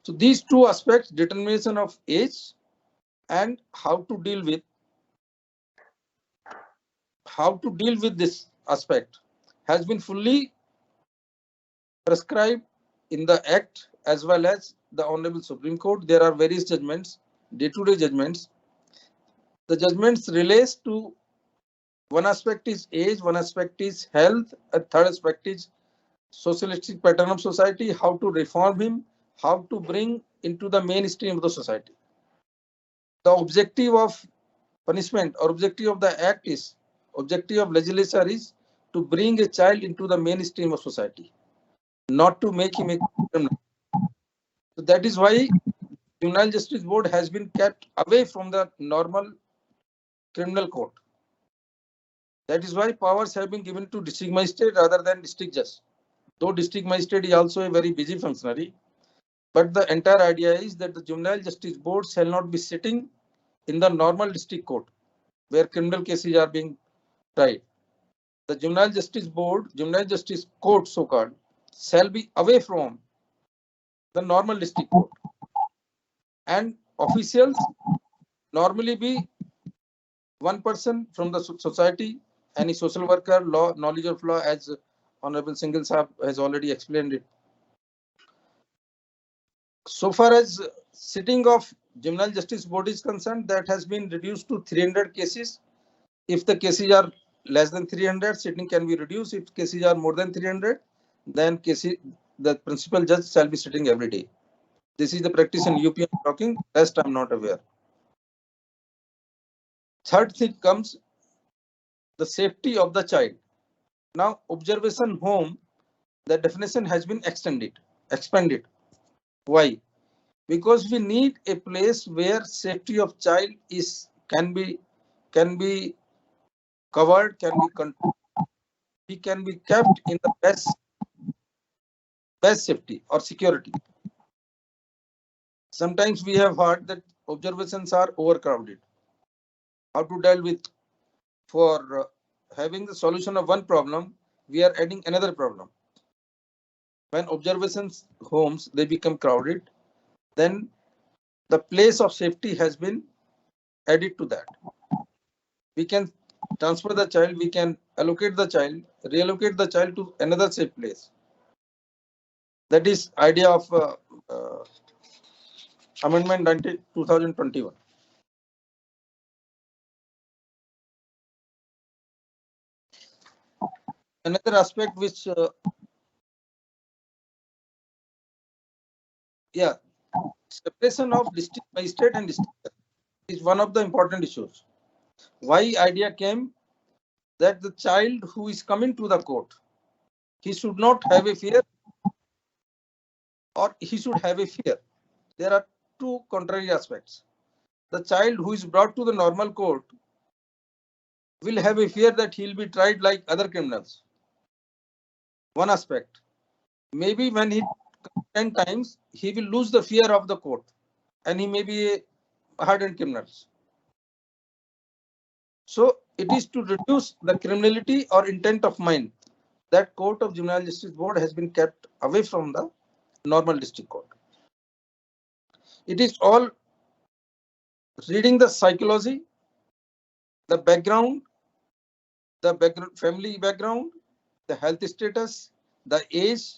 So these two aspects, determination of age and how to deal with this aspect, has been fully prescribed in the Act as well as the Honorable Supreme Court. There are various judgments, day-to-day judgments. The judgments relates to one aspect is age, one aspect is health, a third aspect is socialistic pattern of society, how to reform him, how to bring into the mainstream of the society. The objective of punishment or objective of the act is, objective of legislature is to bring a child into the mainstream of society, not to make him a criminal. So that is why Juvenile Justice Board has been kept away from the normal criminal court. That is why powers have been given to district magistrate rather than district judge. Though district magistrate is also a very busy functionary, but the entire idea is that the Juvenile Justice Board shall not be sitting in the normal district court where criminal cases are being tried. The Juvenile Justice Board, Juvenile Justice Court so-called, shall be away from the normal district court. And officials normally be one person from the society, any social worker, law, knowledge of law, as Honorable Singhal Sahab has already explained it. So far as sitting of Juvenile Justice Board is concerned, that has been reduced to 300 cases. If the cases are less than 300, sitting can be reduced. If cases are more than 300, then the principal judge shall be sitting every day. This is the practice in UP I'm talking, rest I'm not aware. Third thing comes the safety of the child. Now, observation home, the definition has been expanded. Why? Because we need a place where safety of child can be covered, can be controlled. He can be kept in the best safety or security. Sometimes we have heard that observations are overcrowded. How to deal with? For having the solution of one problem, we are adding another problem. When observations homes, they become crowded, then the place of safety has been added to that. We can transfer the child, we can allocate the child, reallocate the child to another safe place. That is idea of Amendment 2021. Another aspect which, separation of district magistrate and district is one of the important issues. Why idea came that the child who is coming to the court, he should not have a fear or he should have a fear. There are two contrary aspects. The child who is brought to the normal court will have a fear that he will be tried like other criminals. One aspect. Maybe when he comes 10 times, he will lose the fear of the court and he may be a hardened criminal. So it is to reduce the criminality or intent of mind that Court of Juvenile Justice Board has been kept away from the normal district court. It is all reading the psychology, the background, family background, the health status, the age,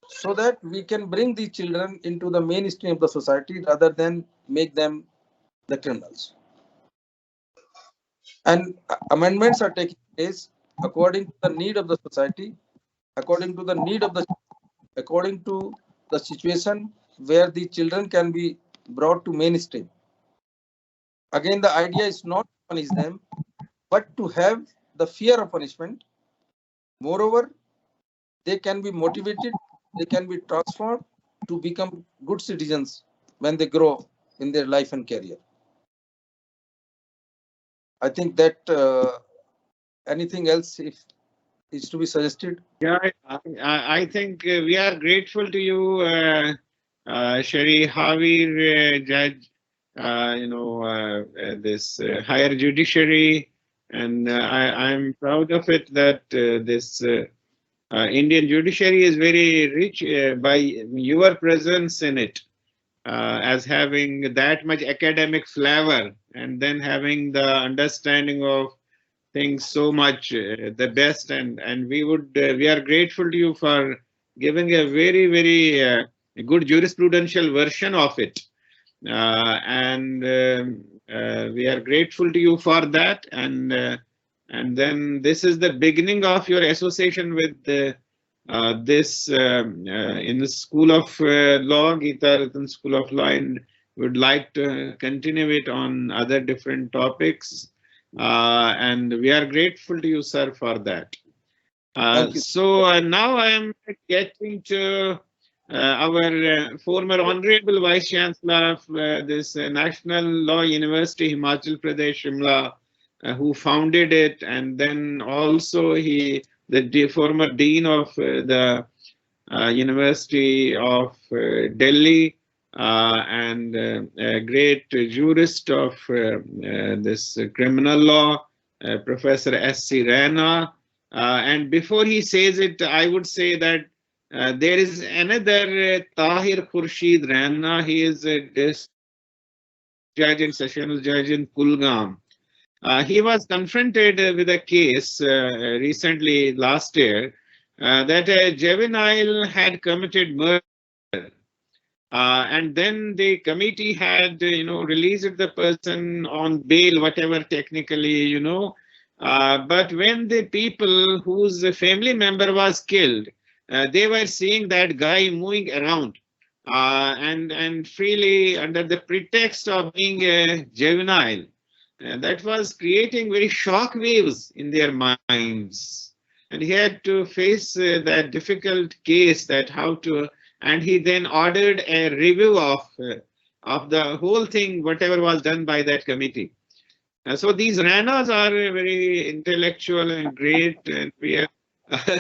so that we can bring the children into the mainstream of the society rather than make them the criminals. And amendments are taking place according to the need of the society, according to the situation where the children can be brought to mainstream. Again, the idea is not to punish them, but to have the fear of punishment. Moreover, they can be motivated, they can be transformed to become good citizens when they grow in their life and career. I think that anything else if is to be suggested? Yeah, I think we are grateful to you, Shri Harvir, Judge, this higher judiciary, and I'm proud of it that this Indian judiciary is very rich by your presence in it, as having that much academic flavor and then having the understanding of things so much the best, and we are grateful to you for giving a very good jurisprudential version of it, and we are grateful to you for that, and then this is the beginning of your association with this in the School of Law, Gita Ratan School of Law, and would like to continue it on other different topics. And we are grateful to you, sir, for that. So now I am getting to our former Honorable Vice Chancellor of this National Law University, Himachal Pradesh, Shimla, who founded it, and then also the former Dean of the University of Delhi, and a great jurist of this criminal law, Professor S.C. Raina. And before he says it, I would say that There is another Tahir Khurshid Raina. He is a judge and sessional judge in Kulgam. He was confronted with a case recently last year that a juvenile had committed murder. And then the committee had, released the person on bail, whatever technically, but when the people whose family member was killed, they were seeing that guy moving around and freely under the pretext of being a juvenile. That was creating very shock waves in their minds. And he had to face that difficult case that how to, and he then ordered a review of the whole thing, whatever was done by that committee. So these Ranas are very intellectual and great, and we have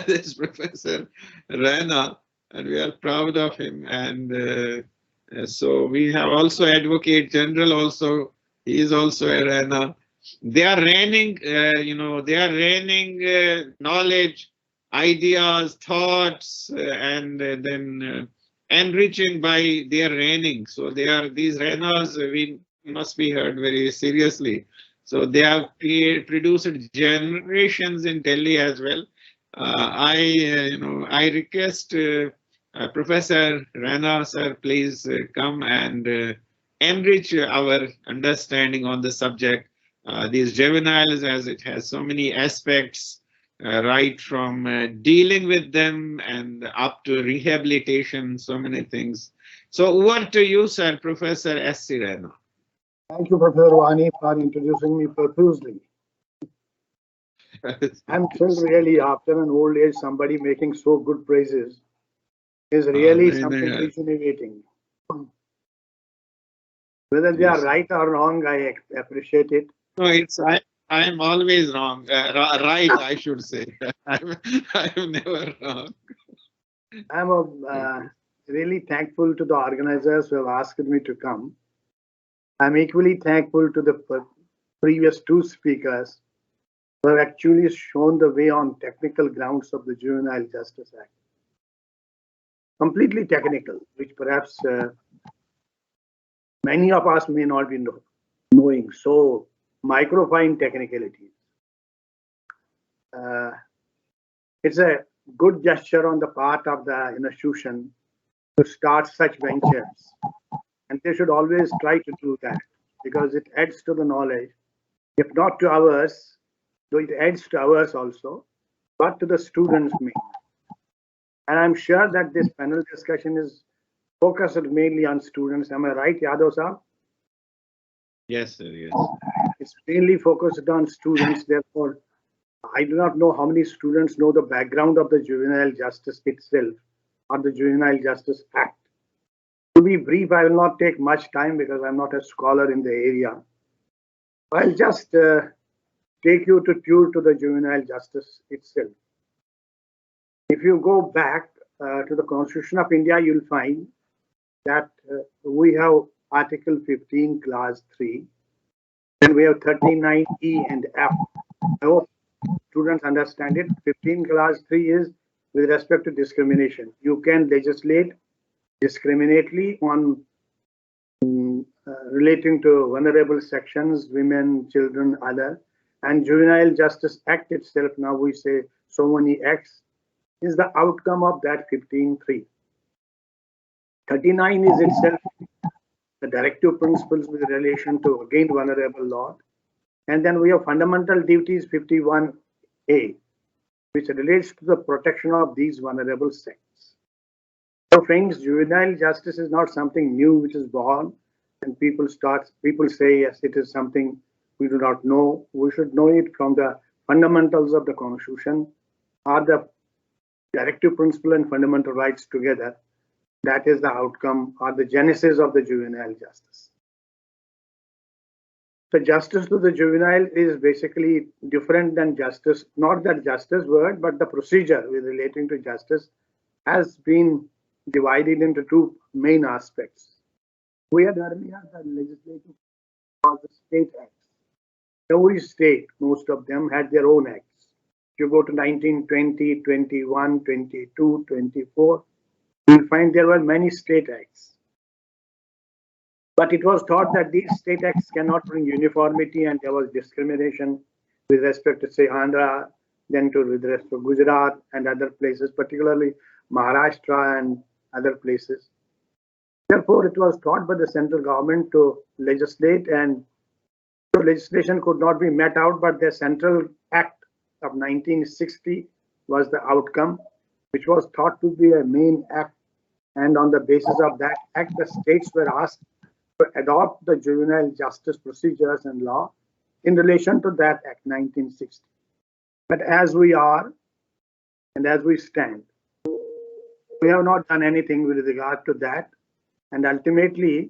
this Professor Raina, and we are proud of him. And so we have also Advocate General also. He is also a Raina. They are reigning, they are reigning knowledge, ideas, thoughts, and then enriching by their reigning. So they are these Rainas. We must be heard very seriously. So they have produced generations in Delhi as well. I request Professor Raina sir, please come and enrich our understanding on the subject. These juveniles, as it has so many aspects, right from dealing with them and up to rehabilitation, so many things. So over to you, sir, Professor S. C. Raina. Thank you, Professor Wani, for introducing me profusely. I'm thrilled really after an old age, somebody making so good praises is really something rejuvenating. Whether they are right or wrong, I appreciate it. No, it's I'm always wrong. Right, I should say. I'm never wrong. I'm really thankful to the organizers who have asked me to come. I'm equally thankful to the previous two speakers who have actually shown the way on technical grounds of the Juvenile Justice Act. Completely technical, which perhaps many of us may not be knowing. So microfine technicalities. It's a good gesture on the part of the institution to start such ventures. And they should always try to do that because it adds to the knowledge, if not to ours, though it adds to ours also, but to the students' mainly. And I'm sure that this panel discussion is focused mainly on students. Am I right, Yadav sir? Yes, sir, yes. It's mainly focused on students. Therefore, I do not know how many students know the background of the juvenile justice itself or the Juvenile Justice Act. To be brief, I will not take much time because I'm not a scholar in the area. I'll just take you to the juvenile justice itself. If you go back to the Constitution of India, you'll find that we have Article 15, Clause 3, and we have 39E and F. I hope students understand it. 15, Clause 3 is with respect to discrimination. You can legislate discriminately on relating to vulnerable sections, women, children, other. And Juvenile Justice Act itself, now we say so many acts, is the outcome of that 15.3. 39 is itself the directive principles with relation to again vulnerable lot. And then we have fundamental duties 51A, which relates to the protection of these vulnerable sects. So friends, juvenile justice is not something new which is born and people say, yes, it is something we do not know. We should know it from the fundamentals of the Constitution or the directive principle and fundamental rights together. That is the outcome or the genesis of the juvenile justice. So justice to the juvenile is basically different than justice, not that justice word, but the procedure with relating to justice has been divided into two main aspects. We had earlier the legislative or the state acts. Every state, most of them had their own acts. you go to 1920, 21, 22, 24, you'll find there were many state acts. But it was thought that these state acts cannot bring uniformity, and there was discrimination with respect to, say, Andhra, then with respect to Gujarat and other places, particularly Maharashtra and other places. Therefore, it was thought by the central government to legislate, and so legislation could not be met out, but the Central Act of 1960 was the outcome, which was thought to be a main act. And on the basis of that act, the states were asked to adopt the juvenile justice procedures and law in relation to that act 1960. But as we are and as we stand, we have not done anything with regard to that. And ultimately,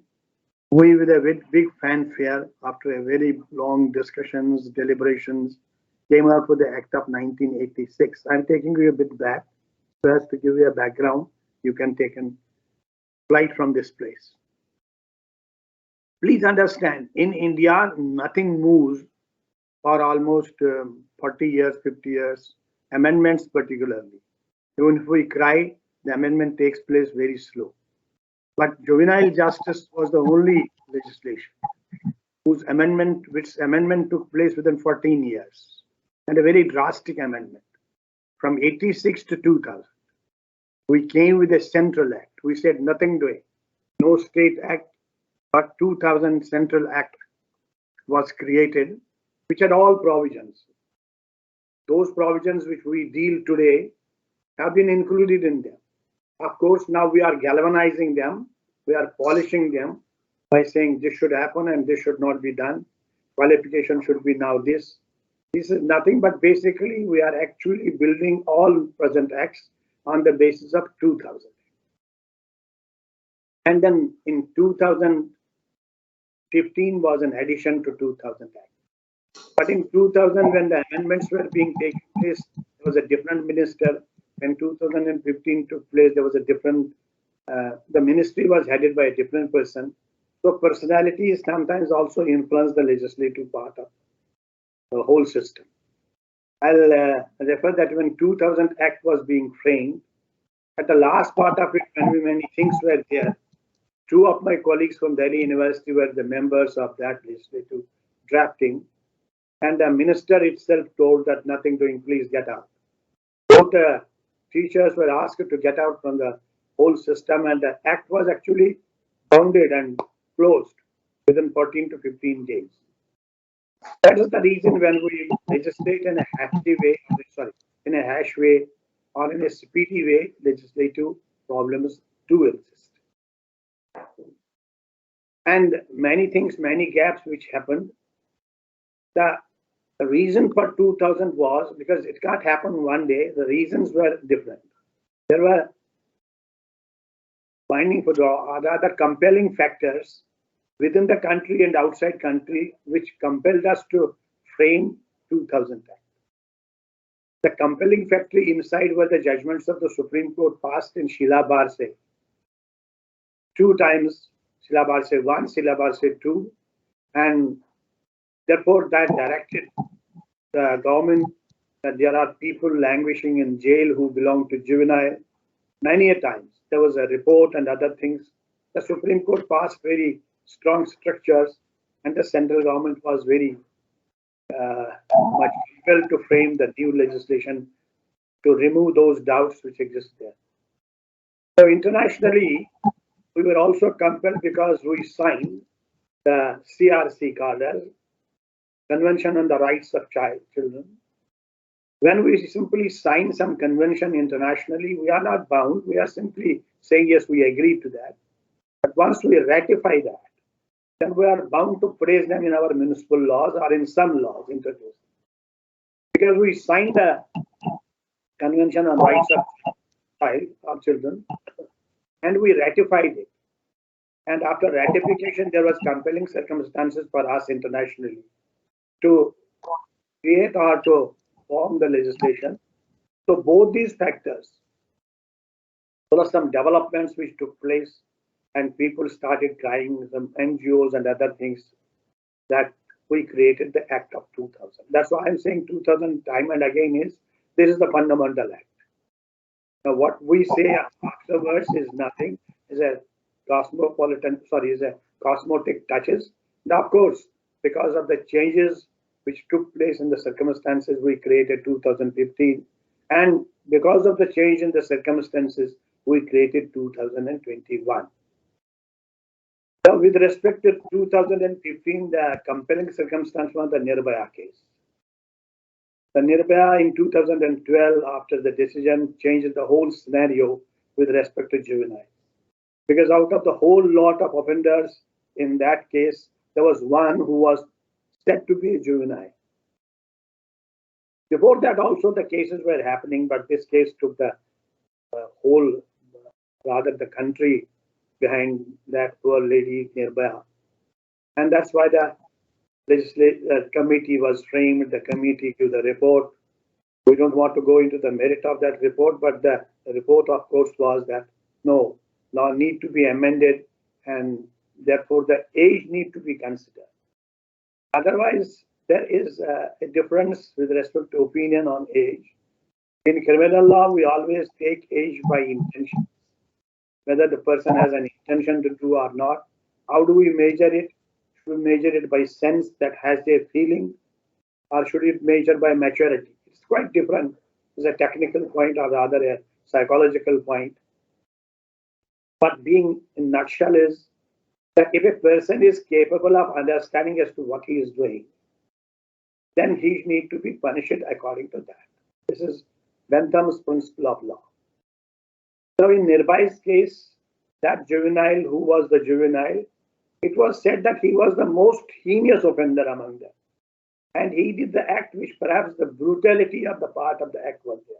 we, with a big fanfare, after a very long discussions, deliberations, came out with the Act of 1986. I'm taking you a bit back so as to give you a background. You can take a flight from this place. Please understand, in India, nothing moves for almost 40 years, 50 years, amendments particularly. Even if we cry, the amendment takes place very slow. But juvenile justice was the only legislation which amendment took place within 14 years, and a very drastic amendment. From 86 to 2000, we came with a central act. We said nothing doing, no state act, but 2000 Central Act was created, which had all provisions. Those provisions which we deal today have been included in them. Of course, now we are galvanizing them, we are polishing them by saying this should happen and this should not be done. Qualification should be now this. This is nothing but basically we are actually building all present acts on the basis of 2000. And then in 2015 was an addition to 2000 Act. But in 2000, when the amendments were being taken place, there was a different minister. When 2015 took place, there was a different, the ministry was headed by a different person. So personalities sometimes also influence the legislative part of the whole system. I'll refer that when 2000 Act was being framed, at the last part of it, when many things were there, two of my colleagues from Delhi University were the members of that legislative drafting, and the minister itself told that nothing doing, please get out. Both the teachers were asked to get out from the whole system, and the act was actually bounded and closed within 14 to 15 days. That is the reason when we legislate in a hasty way, in a hash way, or in a speedy way, legislative problems do exist. And many things, many gaps which happened. The reason for 2000 was because it can't happen one day. The reasons were different. There were finding for the other compelling factors within the country and outside country which compelled us to frame 2000 Act. The compelling factor inside were the judgments of the Supreme Court passed in Shila Barse. Two times, Shila Barse 1, Shila Barse 2, and therefore that directed the government that there are people languishing in jail who belong to juvenile. Many a times there was a report and other things. The Supreme Court passed very strong structures, and the central government was very much compelled to frame the new legislation to remove those doubts which exist there. So internationally, we were also compelled because we signed the CRC called as Convention on the Rights of Children. When we simply sign some convention internationally, we are not bound. We are simply saying, yes, we agree to that. But once we ratify that, then we are bound to praise them in our municipal laws or in some laws introduced. Because we signed the Convention on Rights of Children and we ratified it. And after ratification, there was compelling circumstances for us internationally to create or to form the legislation. So both these factors, there were some developments which took place and people started crying, some NGOs and other things, that we created the Act of 2000. That's why I'm saying 2000 time and again is This is the fundamental act. Now, what we say afterwards is nothing, is a is a cosmetic touches. Now, of course, because of the changes which took place in the circumstances, we created 2015. And because of the change in the circumstances, we created 2021. Now, with respect to 2015, the compelling circumstance was the Nirbhaya case. The Nirbhaya in 2012, after the decision, changed the whole scenario with respect to juvenile. Because out of the whole lot of offenders in that case, there was one who was said to be a juvenile. Before that, also the cases were happening, but this case took the whole, rather the country behind that poor lady Nirbhaya. And that's why the legislative committee was framed, the committee gave the report. We don't want to go into the merit of that report, but the report, of course, was that no, law need to be amended and therefore the age need to be considered. Otherwise, there is a difference with respect to opinion on age. In criminal law, we always take age by intention, whether the person has an intention to do or not. How do we measure it? Should we measure it by sense that has a feeling, or should it measure by maturity? It's quite different. It's a technical point or rather a psychological point. But being in nutshell is that if a person is capable of understanding as to what he is doing, then he needs to be punished according to that. This is Bentham's principle of law. Now, in Nirbhai's case, that juvenile who was the juvenile, it was said that he was the most heinous offender among them. And he did the act which perhaps the brutality of the part of the act was there.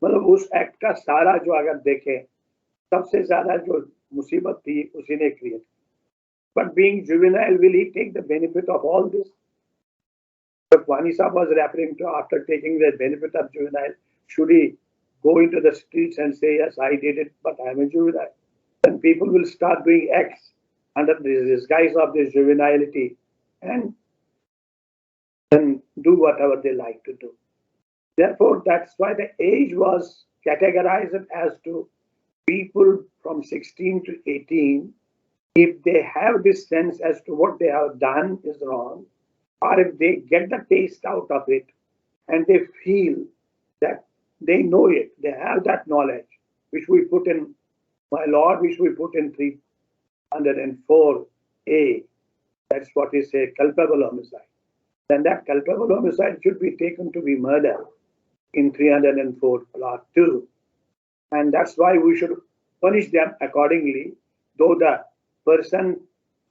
मतलब उस act का सारा जो अगर देखें, सबसे ज्यादा जो मुसीबत थी उसी ने create. But being juvenile, will he take the benefit of all this? But Wani Sahib was referring to, after taking the benefit of juvenile, should he go into the streets and say, yes, I did it, but I'm a juvenile? Then people will start doing acts under the disguise of this juvenility and then do whatever they like to do. Therefore, that's why the age was categorized as to people from 16 to 18. If they have this sense as to what they have done is wrong, or if they get the taste out of it and they feel that they know it, they have that knowledge, which we put in, my Lord, which we put in 304A, that's what is a culpable homicide. Then that culpable homicide should be taken to be murder in 304 Part 2. And that's why we should punish them accordingly, though the person,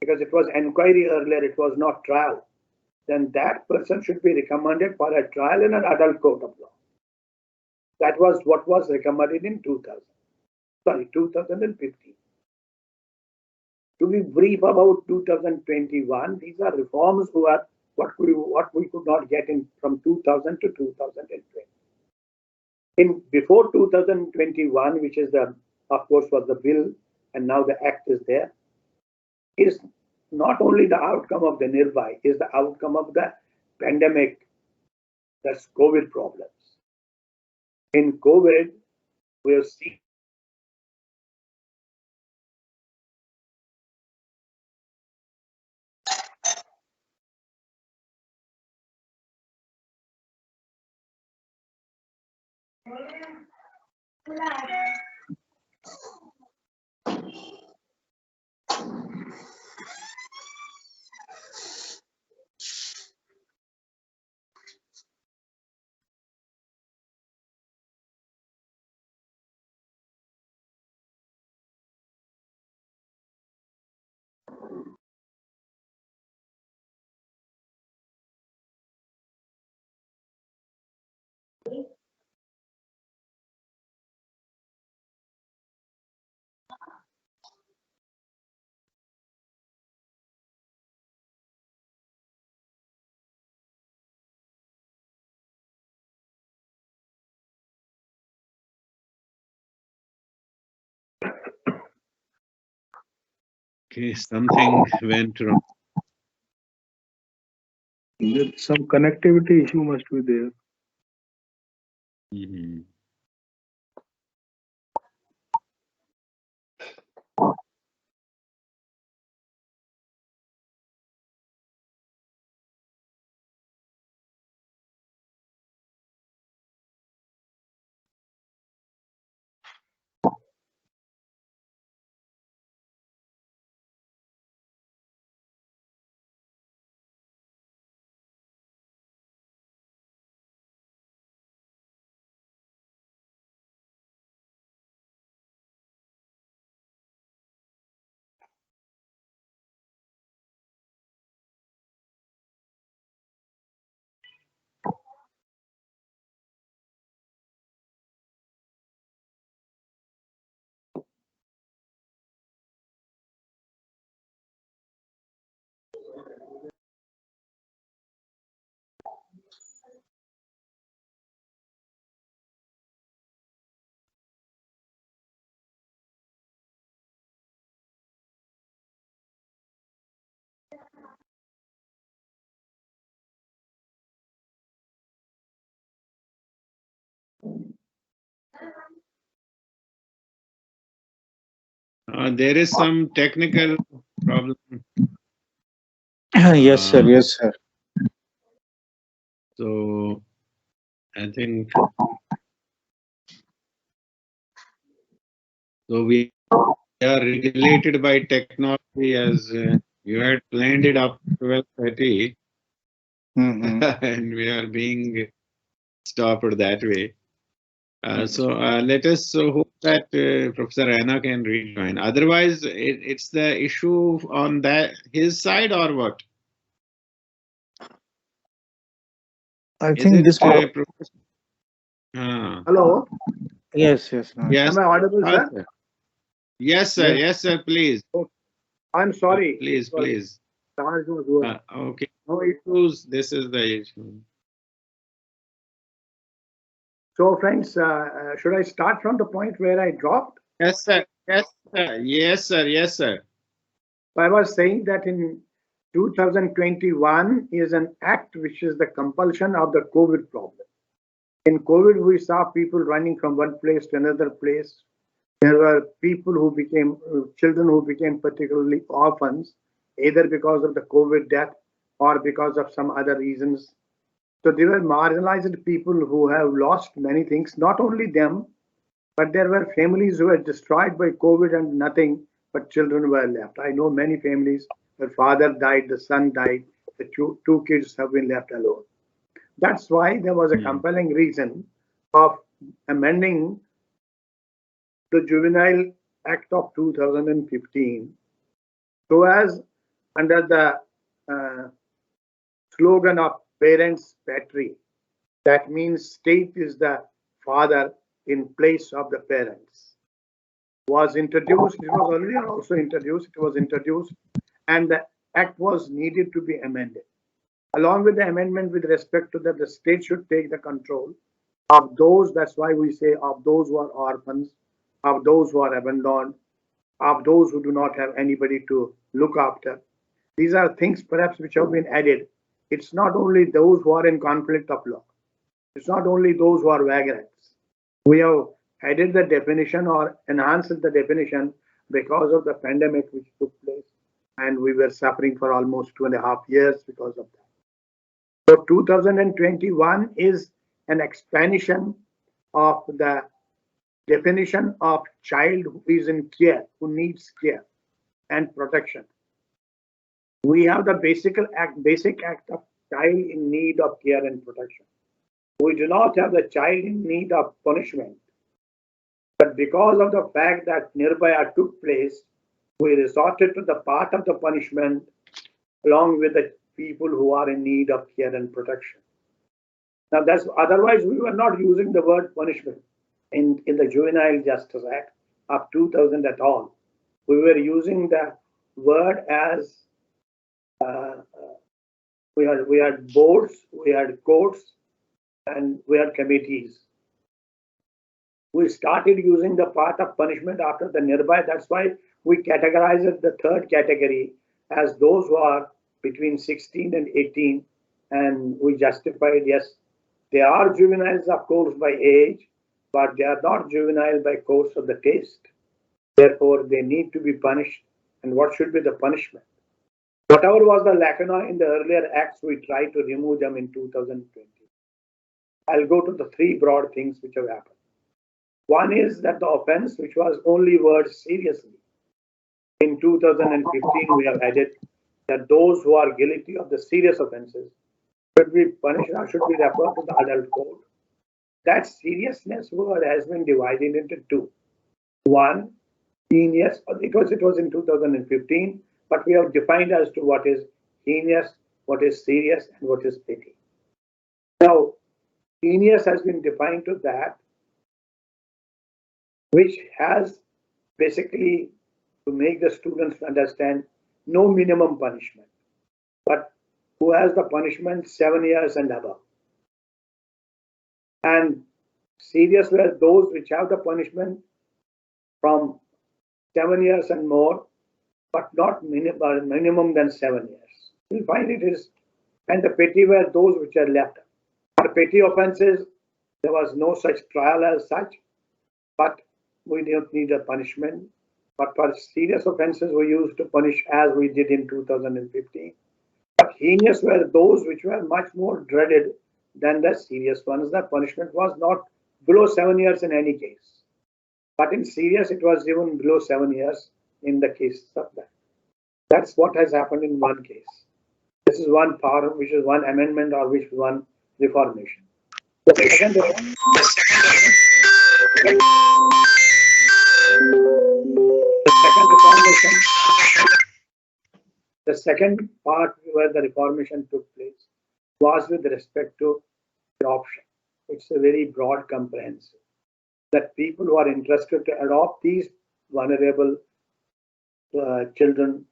because it was inquiry earlier, it was not trial, then that person should be recommended for a trial in an adult court of law. That was what was recommended in 2015. To be brief about 2021, these are reforms who are what we could not get in from 2000 to 2020. In before 2021, which is the, of course, was the bill, and now the act is there, is not only the outcome of the Nirbhai, is the outcome of the pandemic, that's COVID problems. In COVID, we have seen Okay, something went wrong. Some connectivity issue must be there. Mhm. There is some technical problem. Yes, sir. Yes, sir. So I think so. We are regulated by technology as you had planned it up 12:30, and we are being stopped that way. So let us hope that Professor Raina can rejoin. Otherwise, it's the issue on that his side or what? I Is think it this. Professor? Hello, Yes, yes. Yes. am I audible, Ah, sir? sir. Yes, sir. Yes. Yes, sir. Please. I'm sorry. Please, Sorry. please. Charge was working. Okay. No, it- This is the issue. So, friends, should I start from the point where I dropped? Yes, sir. Yes, sir. Yes, sir. Yes, sir. I was saying that in 2021 is an act which is the compulsion of the COVID problem. In COVID, we saw people running from one place to another place. There were people who became children who became particularly orphans, either because of the COVID death or because of some other reasons. So they were marginalized people who have lost many things, not only them, but there were families who were destroyed by COVID and nothing but children were left. I know many families where father died, the son died, the two kids have been left alone. That's why there was a compelling reason of amending the Juvenile Act of 2015 so as under the uh, slogan of parents patry. That means state is the father in place of the parents. Was introduced, it was earlier also introduced, it was introduced, and the act was needed to be amended. Along with the amendment with respect to that, the state should take the control of those, that's why we say of those who are orphans, of those who are abandoned, of those who do not have anybody to look after. These are things perhaps which have been added. It's not only those who are in conflict of law. It's not only those who are vagrants. We have added the definition or enhanced the definition because of the pandemic which took place. And we were suffering for almost 2.5 years because of that. So 2021 is an expansion of the definition of child who is in care, who needs care and protection. We have the basic act of child in need of care and protection. We do not have the child in need of punishment. But because of the fact that Nirbhaya took place, we resorted to the path of the punishment along with the people who are in need of care and protection. Now, that's otherwise we were not using the word punishment in the Juvenile Justice Act of 2000 at all. We were using the word as we had boards, we had courts, and we had committees. We started using the path of punishment after the Nirbhaya. That's why we categorized the third category as those who are between 16 and 18, and we justified, yes, They are juveniles, of course, by age, but they are not juvenile by course of the taste. Therefore, they need to be punished. And what should be the punishment? Whatever was the lacuna in the earlier acts, we tried to remove them in 2020. I'll go to the three broad things which have happened. One is that the offense, which was only word seriously, in 2015 we have added that those who are guilty of the serious offenses should be punished or should be referred to the adult code. That seriousness word has been divided into two. One, heinous, because it was in 2015, but we have defined as to what is heinous, what is serious, and what is petty. Now, heinous has been defined to that which has basically to make the students understand no minimum punishment, but who has the punishment 7 years and above. And serious were those which have the punishment from 7 years and more, but not minimum than 7 years. You'll find it is, and the petty were those which are left. For petty offenses, there was no such trial as such, but we don't need a punishment. But for serious offenses, we used to punish as we did in 2015. But heinous were those which were much more dreaded than the serious ones. The punishment was not below 7 years in any case. But in serious, it was even below 7 years in the case of that. That's what has happened in one case. This is one part, which is one amendment or which is one reformation. The second reformation, the second part where the reformation took place was with respect to adoption. It's a very broad comprehensive. That people who are interested to adopt these vulnerable children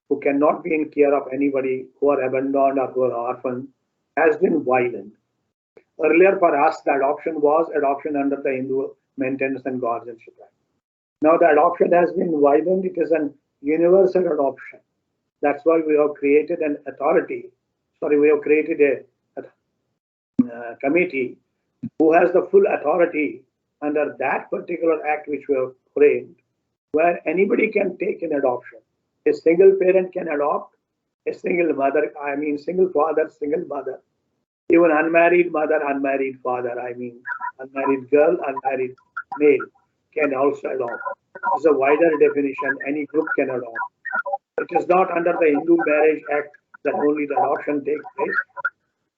who cannot be in care of anybody, who are abandoned or who are orphaned, has been widened. Earlier for us, the adoption was adoption under the Hindu Maintenance and Guardianship Act. Now the adoption has been widened. It is an universal adoption. That's why we have created an authority. We have created a committee who has the full authority under that particular act which we have framed, where anybody can take an adoption. A single parent can adopt, a single mother, single father, single mother, even unmarried mother, unmarried father, unmarried girl, unmarried male can also adopt. It's a wider definition, any group can adopt. It is not under the Hindu Marriage Act that only the adoption takes place.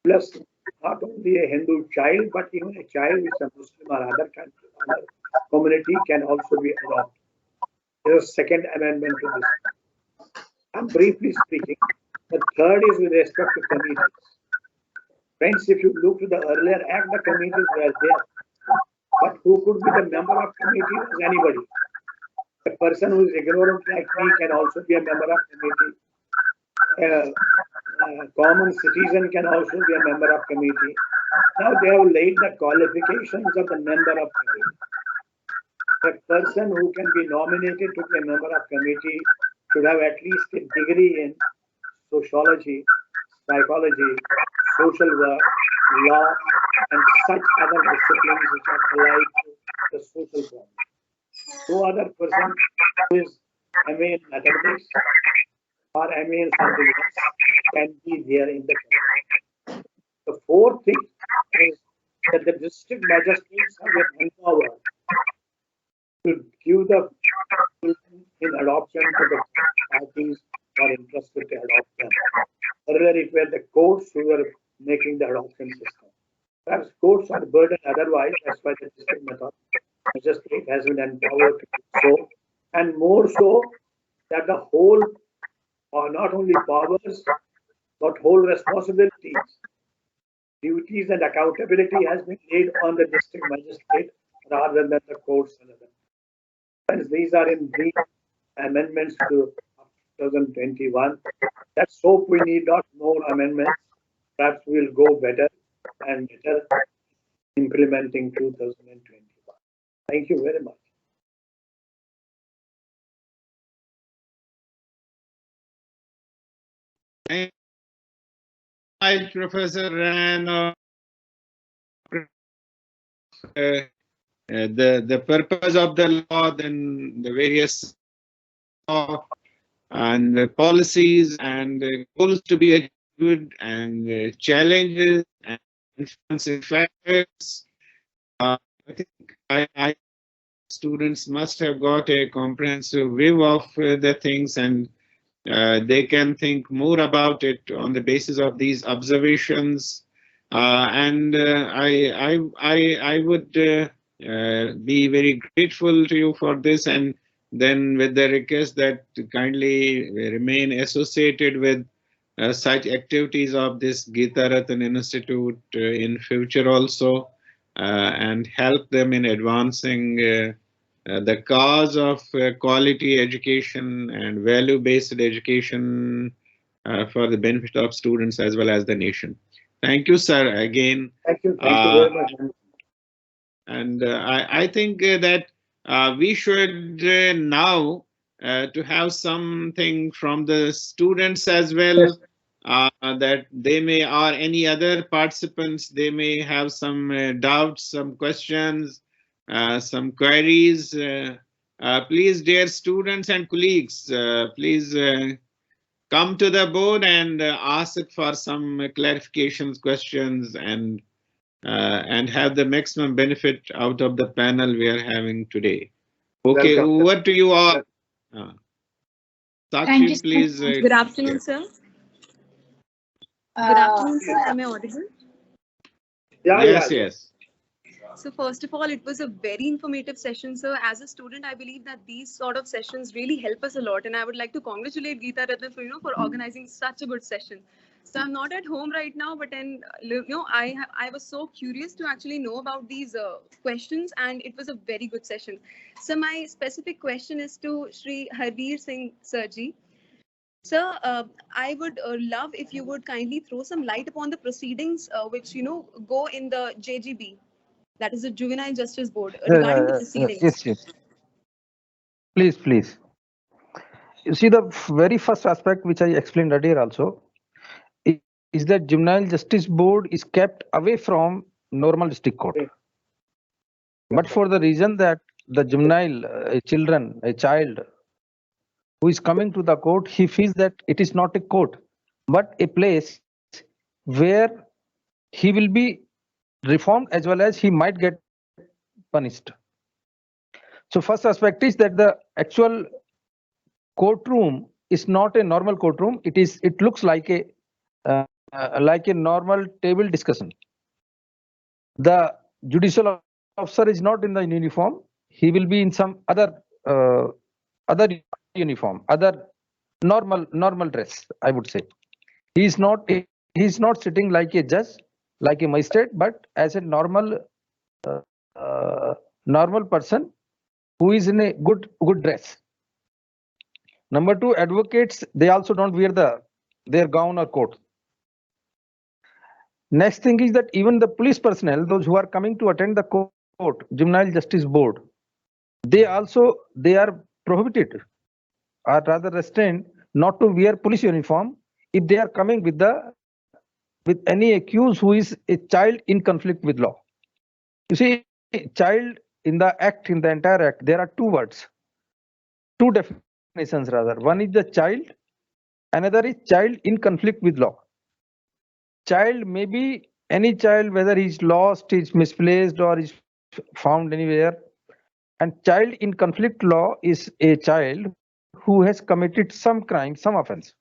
Plus, not only a Hindu child, but even a child which is a Muslim or other community can also be adopted. There's a second amendment to this. I'm briefly speaking. The third is with respect to committees. Friends, if you look to the earlier act, the committees were there. But who could be the member of committee was anybody. A person who is ignorant like me can also be a member of committee. A common citizen can also be a member of committee. Now they have laid the qualifications of the member of committee. A person who can be nominated to be a member of committee should have at least a degree in sociology, psychology, social work, law, and such other disciplines which are allied to the social problem. No other person who is MA in mathematics or MA in something else can be there in the committee. The fourth thing is that the district magistrates have been empowered to give the children in adoption to the parties who are interested to adopt them. Earlier, it were the courts who were making the adoption system. Perhaps courts are burdened otherwise, that's why the district magistrate has been empowered to do so, and more so that the whole, or not only powers, but whole responsibilities, duties, and accountability has been laid on the district magistrate rather than the courts and others. Hence, these are in brief amendments to 2021. Let's hope we need not more amendments. Perhaps we'll go better and better implementing 2021. Thank you very much. Thank you, Professor Raina. the purpose of the law, then the various law and the policies and goals to be achieved and challenges and influencing factors. I think students must have got a comprehensive view of the things, and they can think more about it on the basis of these observations. I would be very grateful to you for this, and then with the request that to kindly remain associated with such activities of this Gita Ratan Institute in future also, and help them in advancing the cause of quality education and value-based education for the benefit of students as well as the nation. Thank you, sir, again. Thank you very much. And I think that we should now to have something from the students as well, Yes. that they may, or any other participants, they may have some doubts, some questions, some queries. Please, dear students and colleagues, please come to the board and ask it for some clarifications, questions, and have the maximum benefit out of the panel we are having today. Okay, Welcome. over to you all. Thank you Sakshi, so please. much. Good afternoon, sir. Good afternoon, sir. Am I audible? Yes, yes. So first of all, it was a very informative session, sir. As a student, I believe that these sort of sessions really help us a lot, and I would like to congratulate Geeta Ratna for for organizing such a good session. So I'm not at home right now, but then I was so curious to actually know about these questions, and it was a very good session. So my specific question is to Shri Harvir Singh Sirji. Sir, I would love if you would kindly throw some light upon the proceedings which go in the JGB, that is the Juvenile Justice Board, regarding the proceedings. Yes, yes. Please, please. You see, the very first aspect which I explained earlier also is that Juvenile Justice Board is kept away from normal district court. But for the reason that the juvenile a child who is coming to the court, he feels that it is not a court, but a place where he will be reformed as well as he might get punished. So first aspect is that the actual courtroom is not a normal courtroom. It looks like a normal table discussion. The judicial officer is not in the uniform. He will be in some other uniform, other normal dress, I would say. He's not sitting like a judge, like a magistrate, but as a normal person who is in a good dress. Number two, advocates, they also don't wear their gown or coat. Next thing is that even the police personnel, those who are coming to attend the court, Juvenile Justice Board, they are prohibited, or rather restrained, not to wear police uniform if they are coming with any accused who is a child in conflict with law. You see, child in the entire act, there are two definitions rather. One is the child, another is child in conflict with law. Child may be any child, whether he's lost, is misplaced, or is found anywhere. And child in conflict law is a child who has committed some crime, some offense.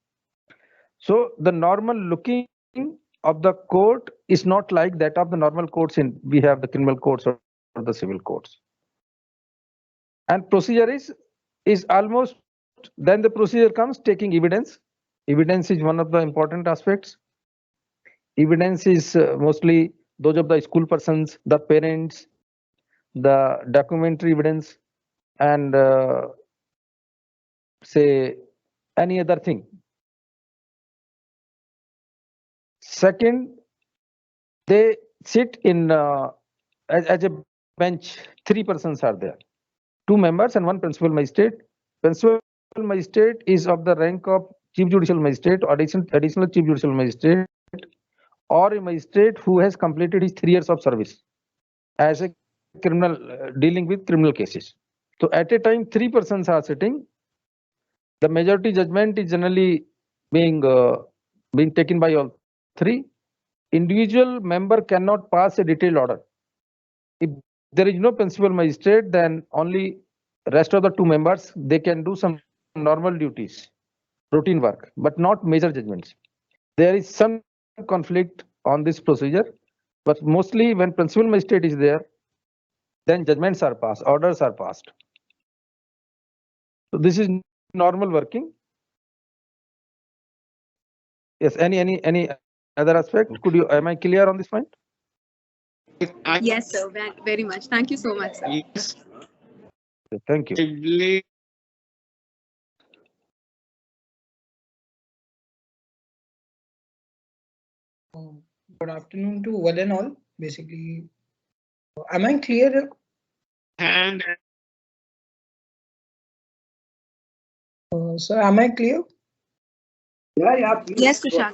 So the normal looking of the court is not like that of the normal courts we have the criminal courts or the civil courts. And procedure is almost, then the procedure comes taking evidence. Evidence is one of the important aspects. Evidence is mostly those of the school persons, the parents, the documentary evidence, and say any other thing. Second, they sit in as a bench. 3 persons are there, 2 members and 1 principal magistrate. Principal magistrate is of the rank of chief judicial magistrate or additional chief judicial magistrate, or a magistrate who has completed his 3 years of service as a criminal dealing with criminal cases. So at a time, 3 persons are sitting. The majority judgment is generally being taken by all 3. Individual member cannot pass a detailed order. If there is no principal magistrate, then only rest of the 2 members, they can do some normal duties, routine work, but not major judgments. There is some conflict on this procedure, but mostly when principal magistrate is there, then judgments are passed, orders are passed. So this is normal working. Yes, any other aspect? Am I clear on this point? Yes, sir. Very much. Thank you so much, sir. Yes. Thank you. I believe Good afternoon to one and all. Basically, am I clear? and Sir, am I clear? Yeah, please. Yes, Tushar.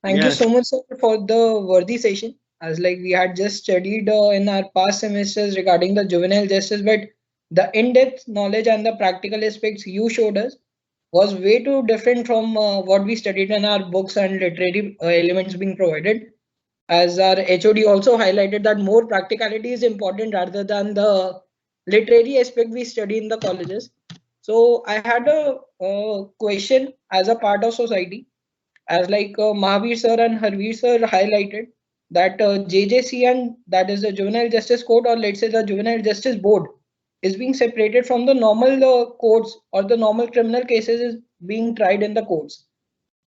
Thank you so much, sir, for the worthy session. As like we had just studied in our past semesters regarding the juvenile justice, but the in-depth knowledge and the practical aspects you showed us was way too different from what we studied in our books and literary elements being provided. As our HOD also highlighted that more practicality is important rather than the literary aspect we study in the colleges. So I had a question as a part of society, as like Mahavir sir and Harvir sir highlighted that JJC, and that is the Juvenile Justice Court, or let's say the Juvenile Justice Board, is being separated from the normal courts, or the normal criminal cases is being tried in the courts.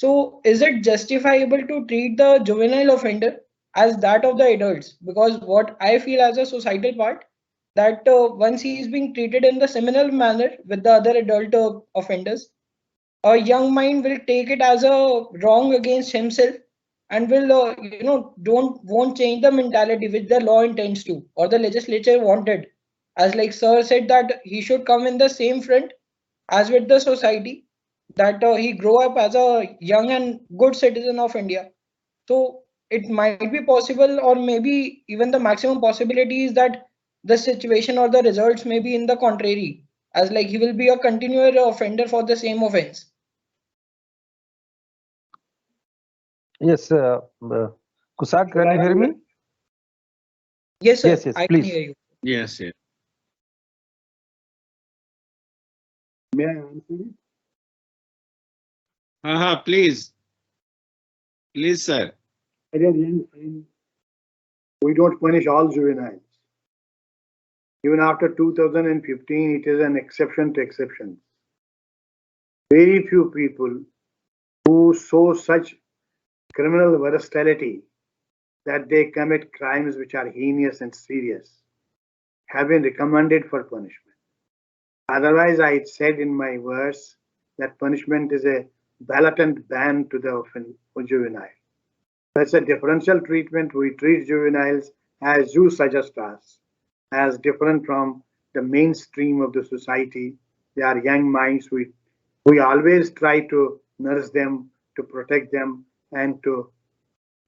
So is it justifiable to treat the juvenile offender as that of the adults? Because what I feel as a societal part, that once he is being treated in the similar manner with the other adult offenders, a young mind will take it as a wrong against himself, and will won't change the mentality which the law intends to, or the legislature wanted. As like sir said that he should come in the same front as with the society, that he grow up as a young and good citizen of India. So it might be possible, or maybe even the maximum possibility is that the situation or the results may be in the contrary, as like he will be a continual offender for the same offense. Yes, Kusak, can you hear me? Yes, sir. Yes, I please. can hear you. yes. May I answer it? Please, sir. My dear young friend, we don't punish all juveniles. Even after 2015, it is an exception to exceptions. Very few people who show such criminal versatility that they commit crimes which are heinous and serious have been recommended for punishment. Otherwise, I said in my verse that punishment is a blatant ban to the juvenile. That's a differential treatment. We treat juveniles, as you suggest us, as different from the mainstream of the society. They are young minds. We always try to nurse them, to protect them, and to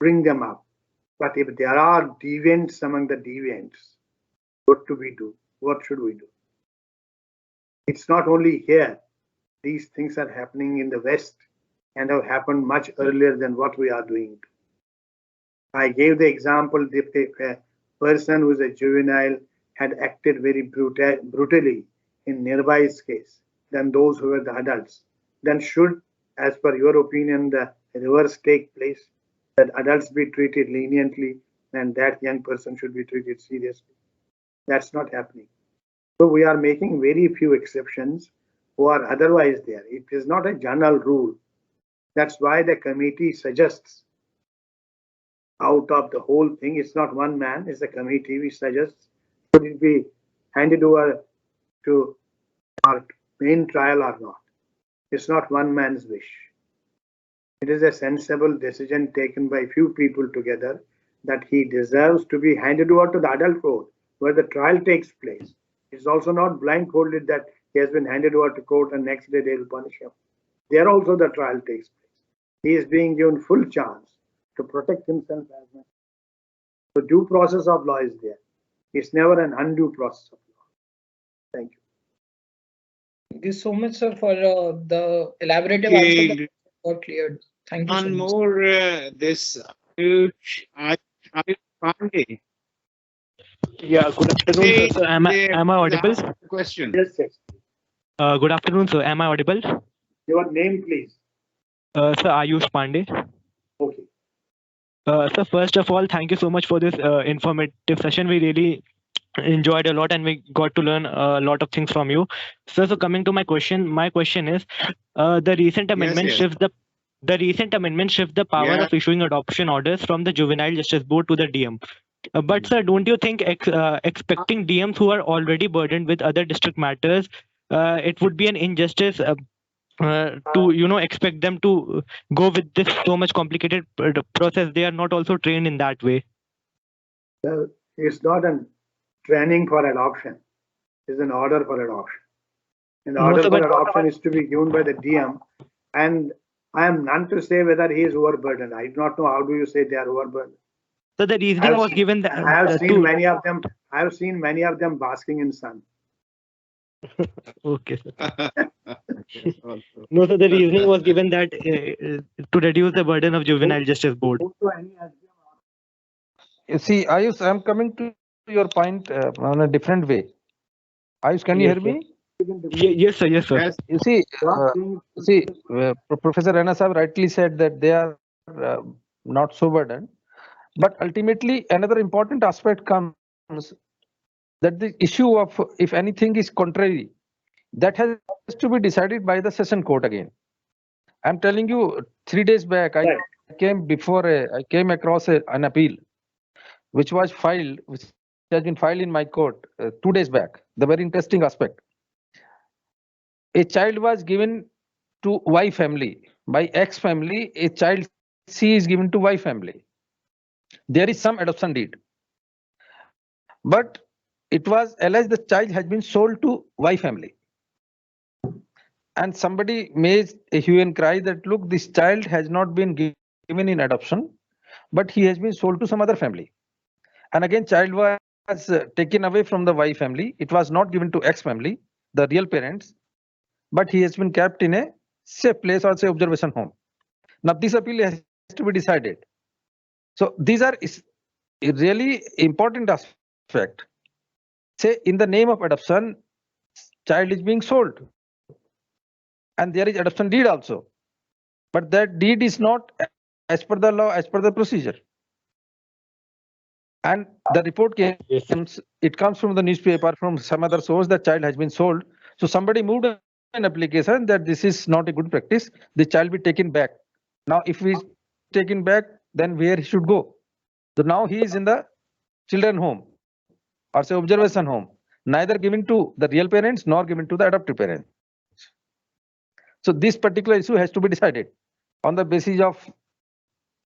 bring them up. But if there are deviants among the deviants, what do we do? What should we do? It's not only here. These things are happening in the West and have happened much earlier than what we are doing. I gave the example if a person who is a juvenile had acted very brutally in nearby's case than those who were the adults, then should, as per your opinion, the reverse take place, that adults be treated leniently and that young person should be treated seriously? That's not happening. So we are making very few exceptions who are otherwise there. It is not a general rule. That's why the committee suggests, out of the whole thing, it's not one man, it's a committee. We suggest, should it be handed over to our main trial or not? It's not one man's wish. It is a sensible decision taken by few people together that he deserves to be handed over to the adult court where the trial takes place. It's also not blindfolded that he has been handed over to court and next day they will punish him. There also the trial takes place. He is being given full chance to protect himself as much. So due process of law is there. It's never an undue process of law. Thank you. Thank you so much, sir, for the elaborative Okay. answer that got cleared. Thank you so One much. more, this Ayush Pandey. Yeah, good afternoon, sir. So am I audible? Question. Yes, yes. Good afternoon, sir. Am I audible? Your name, please. Sir, Ayush Pandey. Okay. So first of all, thank you so much for this informative session. We really enjoyed a lot and we got to learn a lot of things from you. So coming to my question is, the recent amendment yes. shifts the power Yeah. of issuing adoption orders from the Juvenile Justice Board to the DM. But sir, don't you think expecting DMs who are already burdened with other district matters, it would be an injustice to expect them to go with this so much complicated process? They are not also trained in that way. Well, it's not a training for adoption. It's an order for adoption. And the No, order sir, for but- adoption is to be given by the DM. And I am none to say whether he is overburdened. I do not know how do you say they are overburdened. So the reasoning was given that I have seen many of them. I have seen many of them basking in sun. Okay, sir. No, so the reasoning was given that to reduce the burden of Juvenile Justice Board. You see, Ayush, I'm coming to your point on a different way. Ayush, can you Yes, hear me? Yes, sir. Yes, sir. Yes. You see, Professor Raina Sahab rightly said that they are not so burdened. But ultimately, another important aspect comes that the issue of if anything is contrary, that has to be decided by the session court again. I'm telling you, 3 days back, I came across an appeal which has been filed in my court 2 days back. The very interesting aspect. A child was given to Y family. By X family, a child C is given to Y family. There is some adoption deed. But it was alleged the child has been sold to Y family. And somebody made a hue and cry that, look, this child has not been given in adoption, but he has been sold to some other family. And again, child was taken away from the Y family. It was not given to X family, the real parents, but he has been kept in a safe place or say observation home. Now this appeal has to be decided. So these are a really important aspect. Say in the name of adoption, child is being sold. And there is adoption deed also. But that deed is not as per the law, as per the procedure. And the report comes from the newspaper, from some other source, that child has been sold. So somebody moved an application that this is not a good practice. The child be taken back. Now, if he is taken back, then where he should go? So now he is in the children home or say observation home, neither given to the real parents nor given to the adoptive parents. So this particular issue has to be decided on the basis of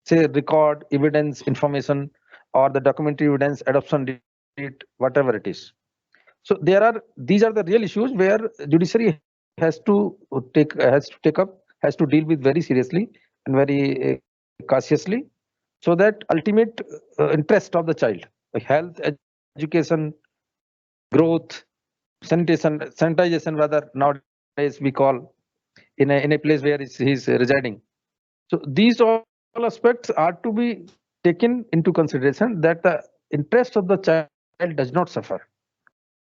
say record, evidence, information, or the documentary evidence, adoption deed, whatever it is. So these are the real issues where judiciary has to take up, has to deal with very seriously and very cautiously, so that ultimate interest of the child, health, education, growth, sanitization rather nowadays we call, in a place where he's residing. So these all aspects are to be taken into consideration, that the interest of the child does not suffer.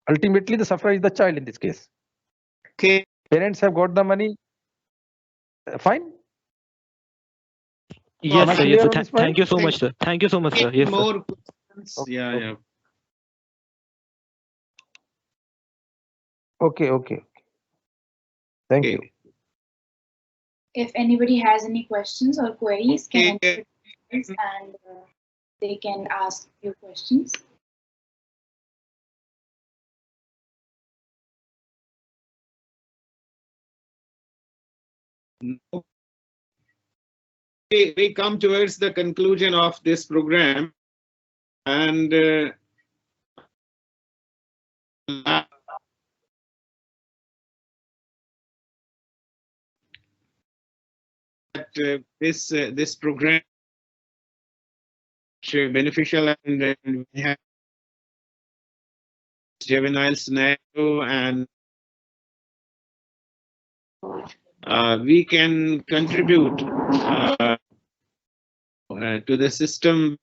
Ultimately, the sufferer is the child in this case. Okay. Parents have got the money. Fine. Yes, sir. Yes, sir. Thank you so Thank- much, sir. Thank you so much, sir. Yes, sir. More questions. Okay, Yeah, okay. yeah. Okay. Thank you. Okay. If anybody has any questions or queries, can Okay. enter and they can ask you questions. We come towards the conclusion of this program, and this program beneficial, and we have juvenile scenario, and we can contribute to the system,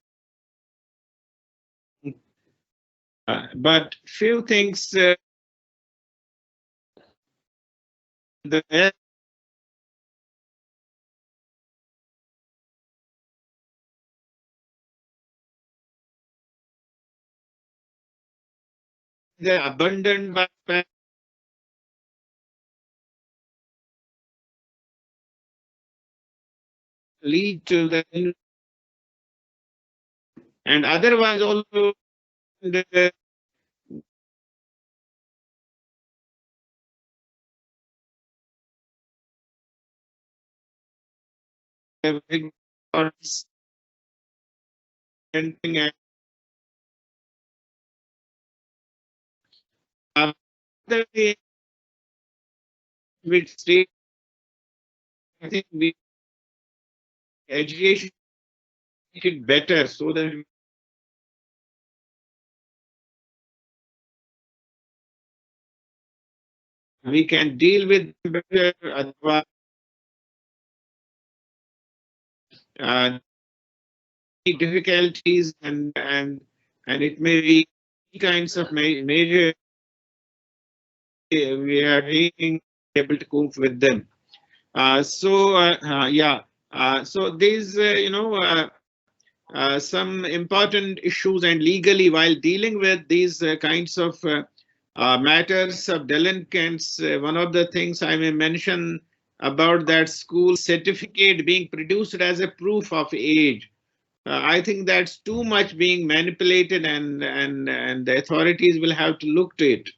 but few things the abundant by lead to the, and otherwise also the which state, I think we education make it better so that we can deal with better, otherwise difficulties, and it may be kinds of major we are being able to cope with them. So these some important issues, and legally while dealing with these kinds of matters of delinquents, one of the things I may mention about that school certificate being produced as a proof of age. I think that's too much being manipulated, and the authorities will have to look to it.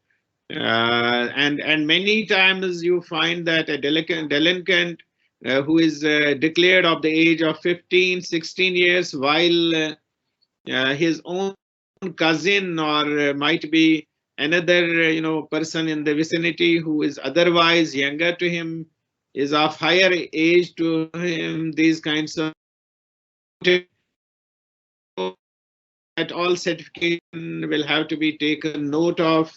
And many times you find that a delinquent who is declared of the age of 15, 16 years, while his own cousin or might be another person in the vicinity who is otherwise younger to him, is of higher age to him, these kinds of that all certification will have to be taken note of,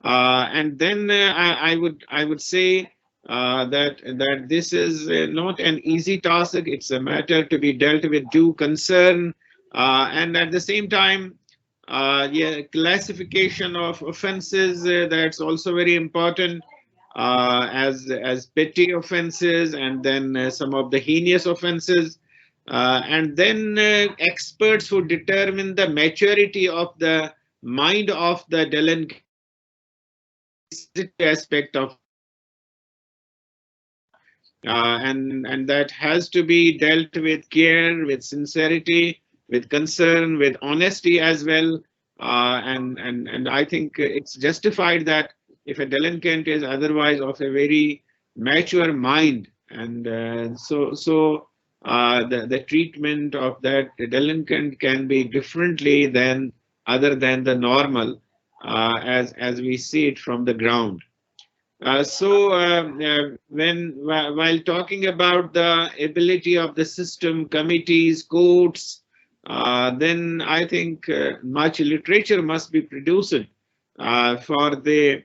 and then I would say that this is not an easy task. It's a matter to be dealt with due concern, and at the same time, classification of offences, that's also very important, as petty offences, and then some of the heinous offences. And then experts who determine the maturity of the mind of the delinquent aspect of, and that has to be dealt with care, with sincerity, with concern, with honesty as well. And I think it's justified that if a delinquent is otherwise of a very mature mind, and so the treatment of that delinquent can be differently than other than the normal, as we see it from the ground. While talking about the ability of the system, committees, courts, then I think much literature must be produced for the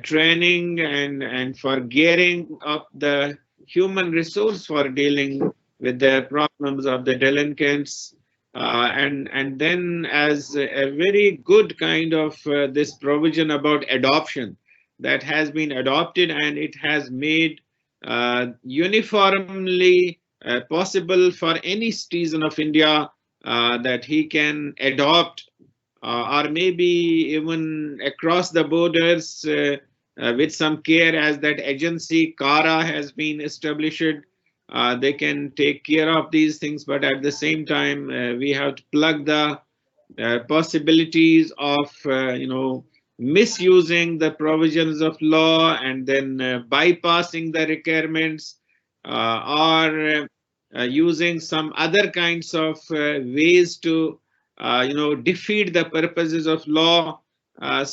training and for gearing up the human resource for dealing with the problems of the delinquents, and then as a very good kind of this provision about adoption that has been adopted, and it has made uniformly possible for any citizen of India that he can adopt, or maybe even across the borders with some care, as that agency CARA has been established. They can take care of these things, but at the same time, we have to plug the possibilities of misusing the provisions of law, and then bypassing the requirements, or using some other kinds of ways to defeat the purposes of law. I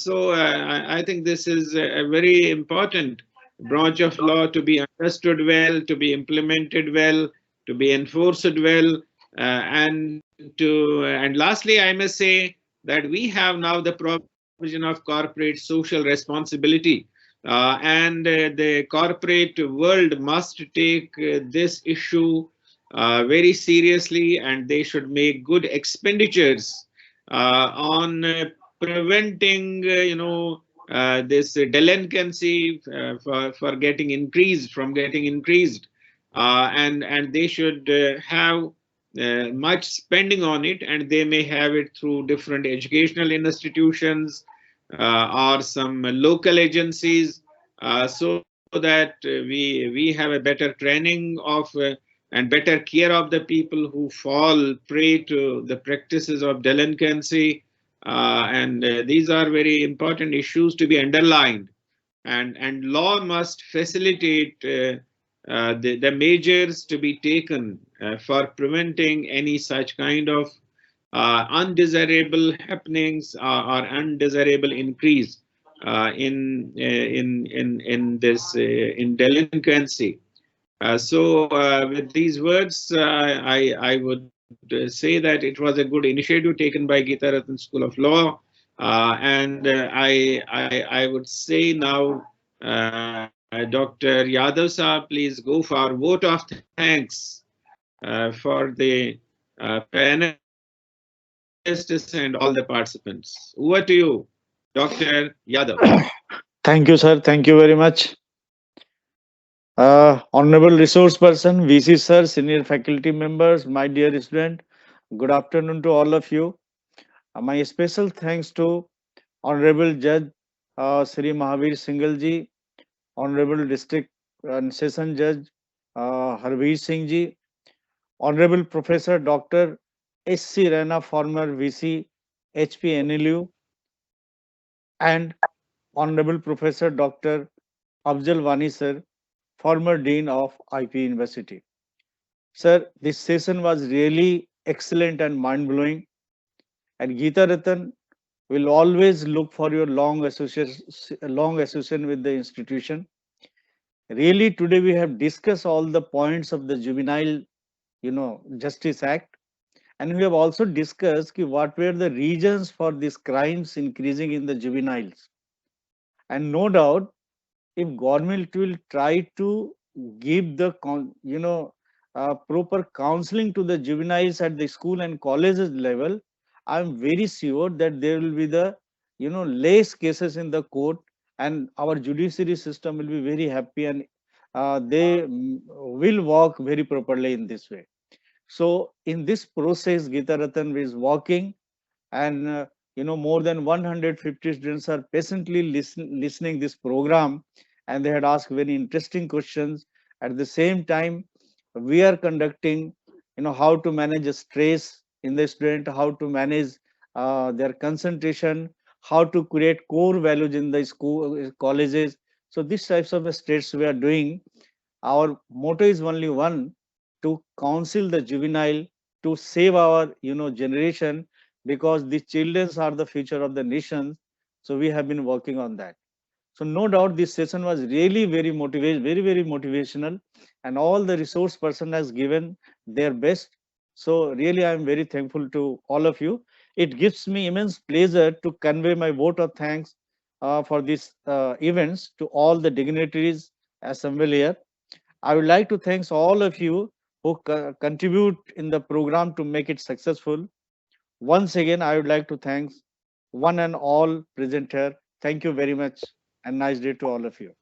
think this is a very important branch of law to be understood well, to be implemented well, to be enforced well, And lastly, I must say that we have now the provision of corporate social responsibility, and the corporate world must take this issue very seriously, and they should make good expenditures on preventing, this delinquency for getting increased, and they should have much spending on it, and they may have it through different educational institutions or some local agencies, so that we have a better training of and better care of the people who fall prey to the practices of delinquency. And these are very important issues to be underlined, and law must facilitate the measures to be taken for preventing any such kind of undesirable happenings or undesirable increase in this in delinquency. With these words, I would say that it was a good initiative taken by Geeta Ratan School of Law, and I would say now, Dr. Yadav Saab, please go for vote of thanks for the panelists and all the participants. Over to you, Dr. Yadav. Thank you, sir. Thank you very much. Honorable resource person, VC sir, senior faculty members, my dear student, good afternoon to all of you. My special thanks to Honorable Judge Sri Mahavir Singhal ji, Honorable District and Session Judge Harvir Singh ji, Honorable Professor Dr. S.C. Raina, former VC HPNLU, and Honorable Professor Dr. Afzal Wani sir, former Dean of IP University. Sir, this session was really excellent and mind-blowing. And Geeta Ratan will always look for your long association with the institution. Really, today we have discussed all the points of the Juvenile, Justice Act, and we have also discussed what were the reasons for these crimes increasing in the juveniles. And no doubt, if government will try to give the proper counseling to the juveniles at the school and colleges level, I'm very sure that there will be the less cases in the court, and our judiciary system will be very happy, and they will work very properly in this way. So in this process, Geeta Ratan is working, and more than 150 students are patiently listening this program, and they had asked very interesting questions. At the same time, we are conducting how to manage stress in the student, how to manage their concentration, how to create core values in the school colleges. So these types of states we are doing. Our motto is only one: to counsel the juvenile, to save our generation, because the children are the future of the nation. So we have been working on that. So no doubt this session was really very motivational, and all the resource person has given their best. So really I am very thankful to all of you. It gives me immense pleasure to convey my vote of thanks for these events to all the dignitaries assembled here. I would like to thank all of you who contribute in the program to make it successful. Once again, I would like to thank one and all present here. Thank you very much, and nice day to all of you.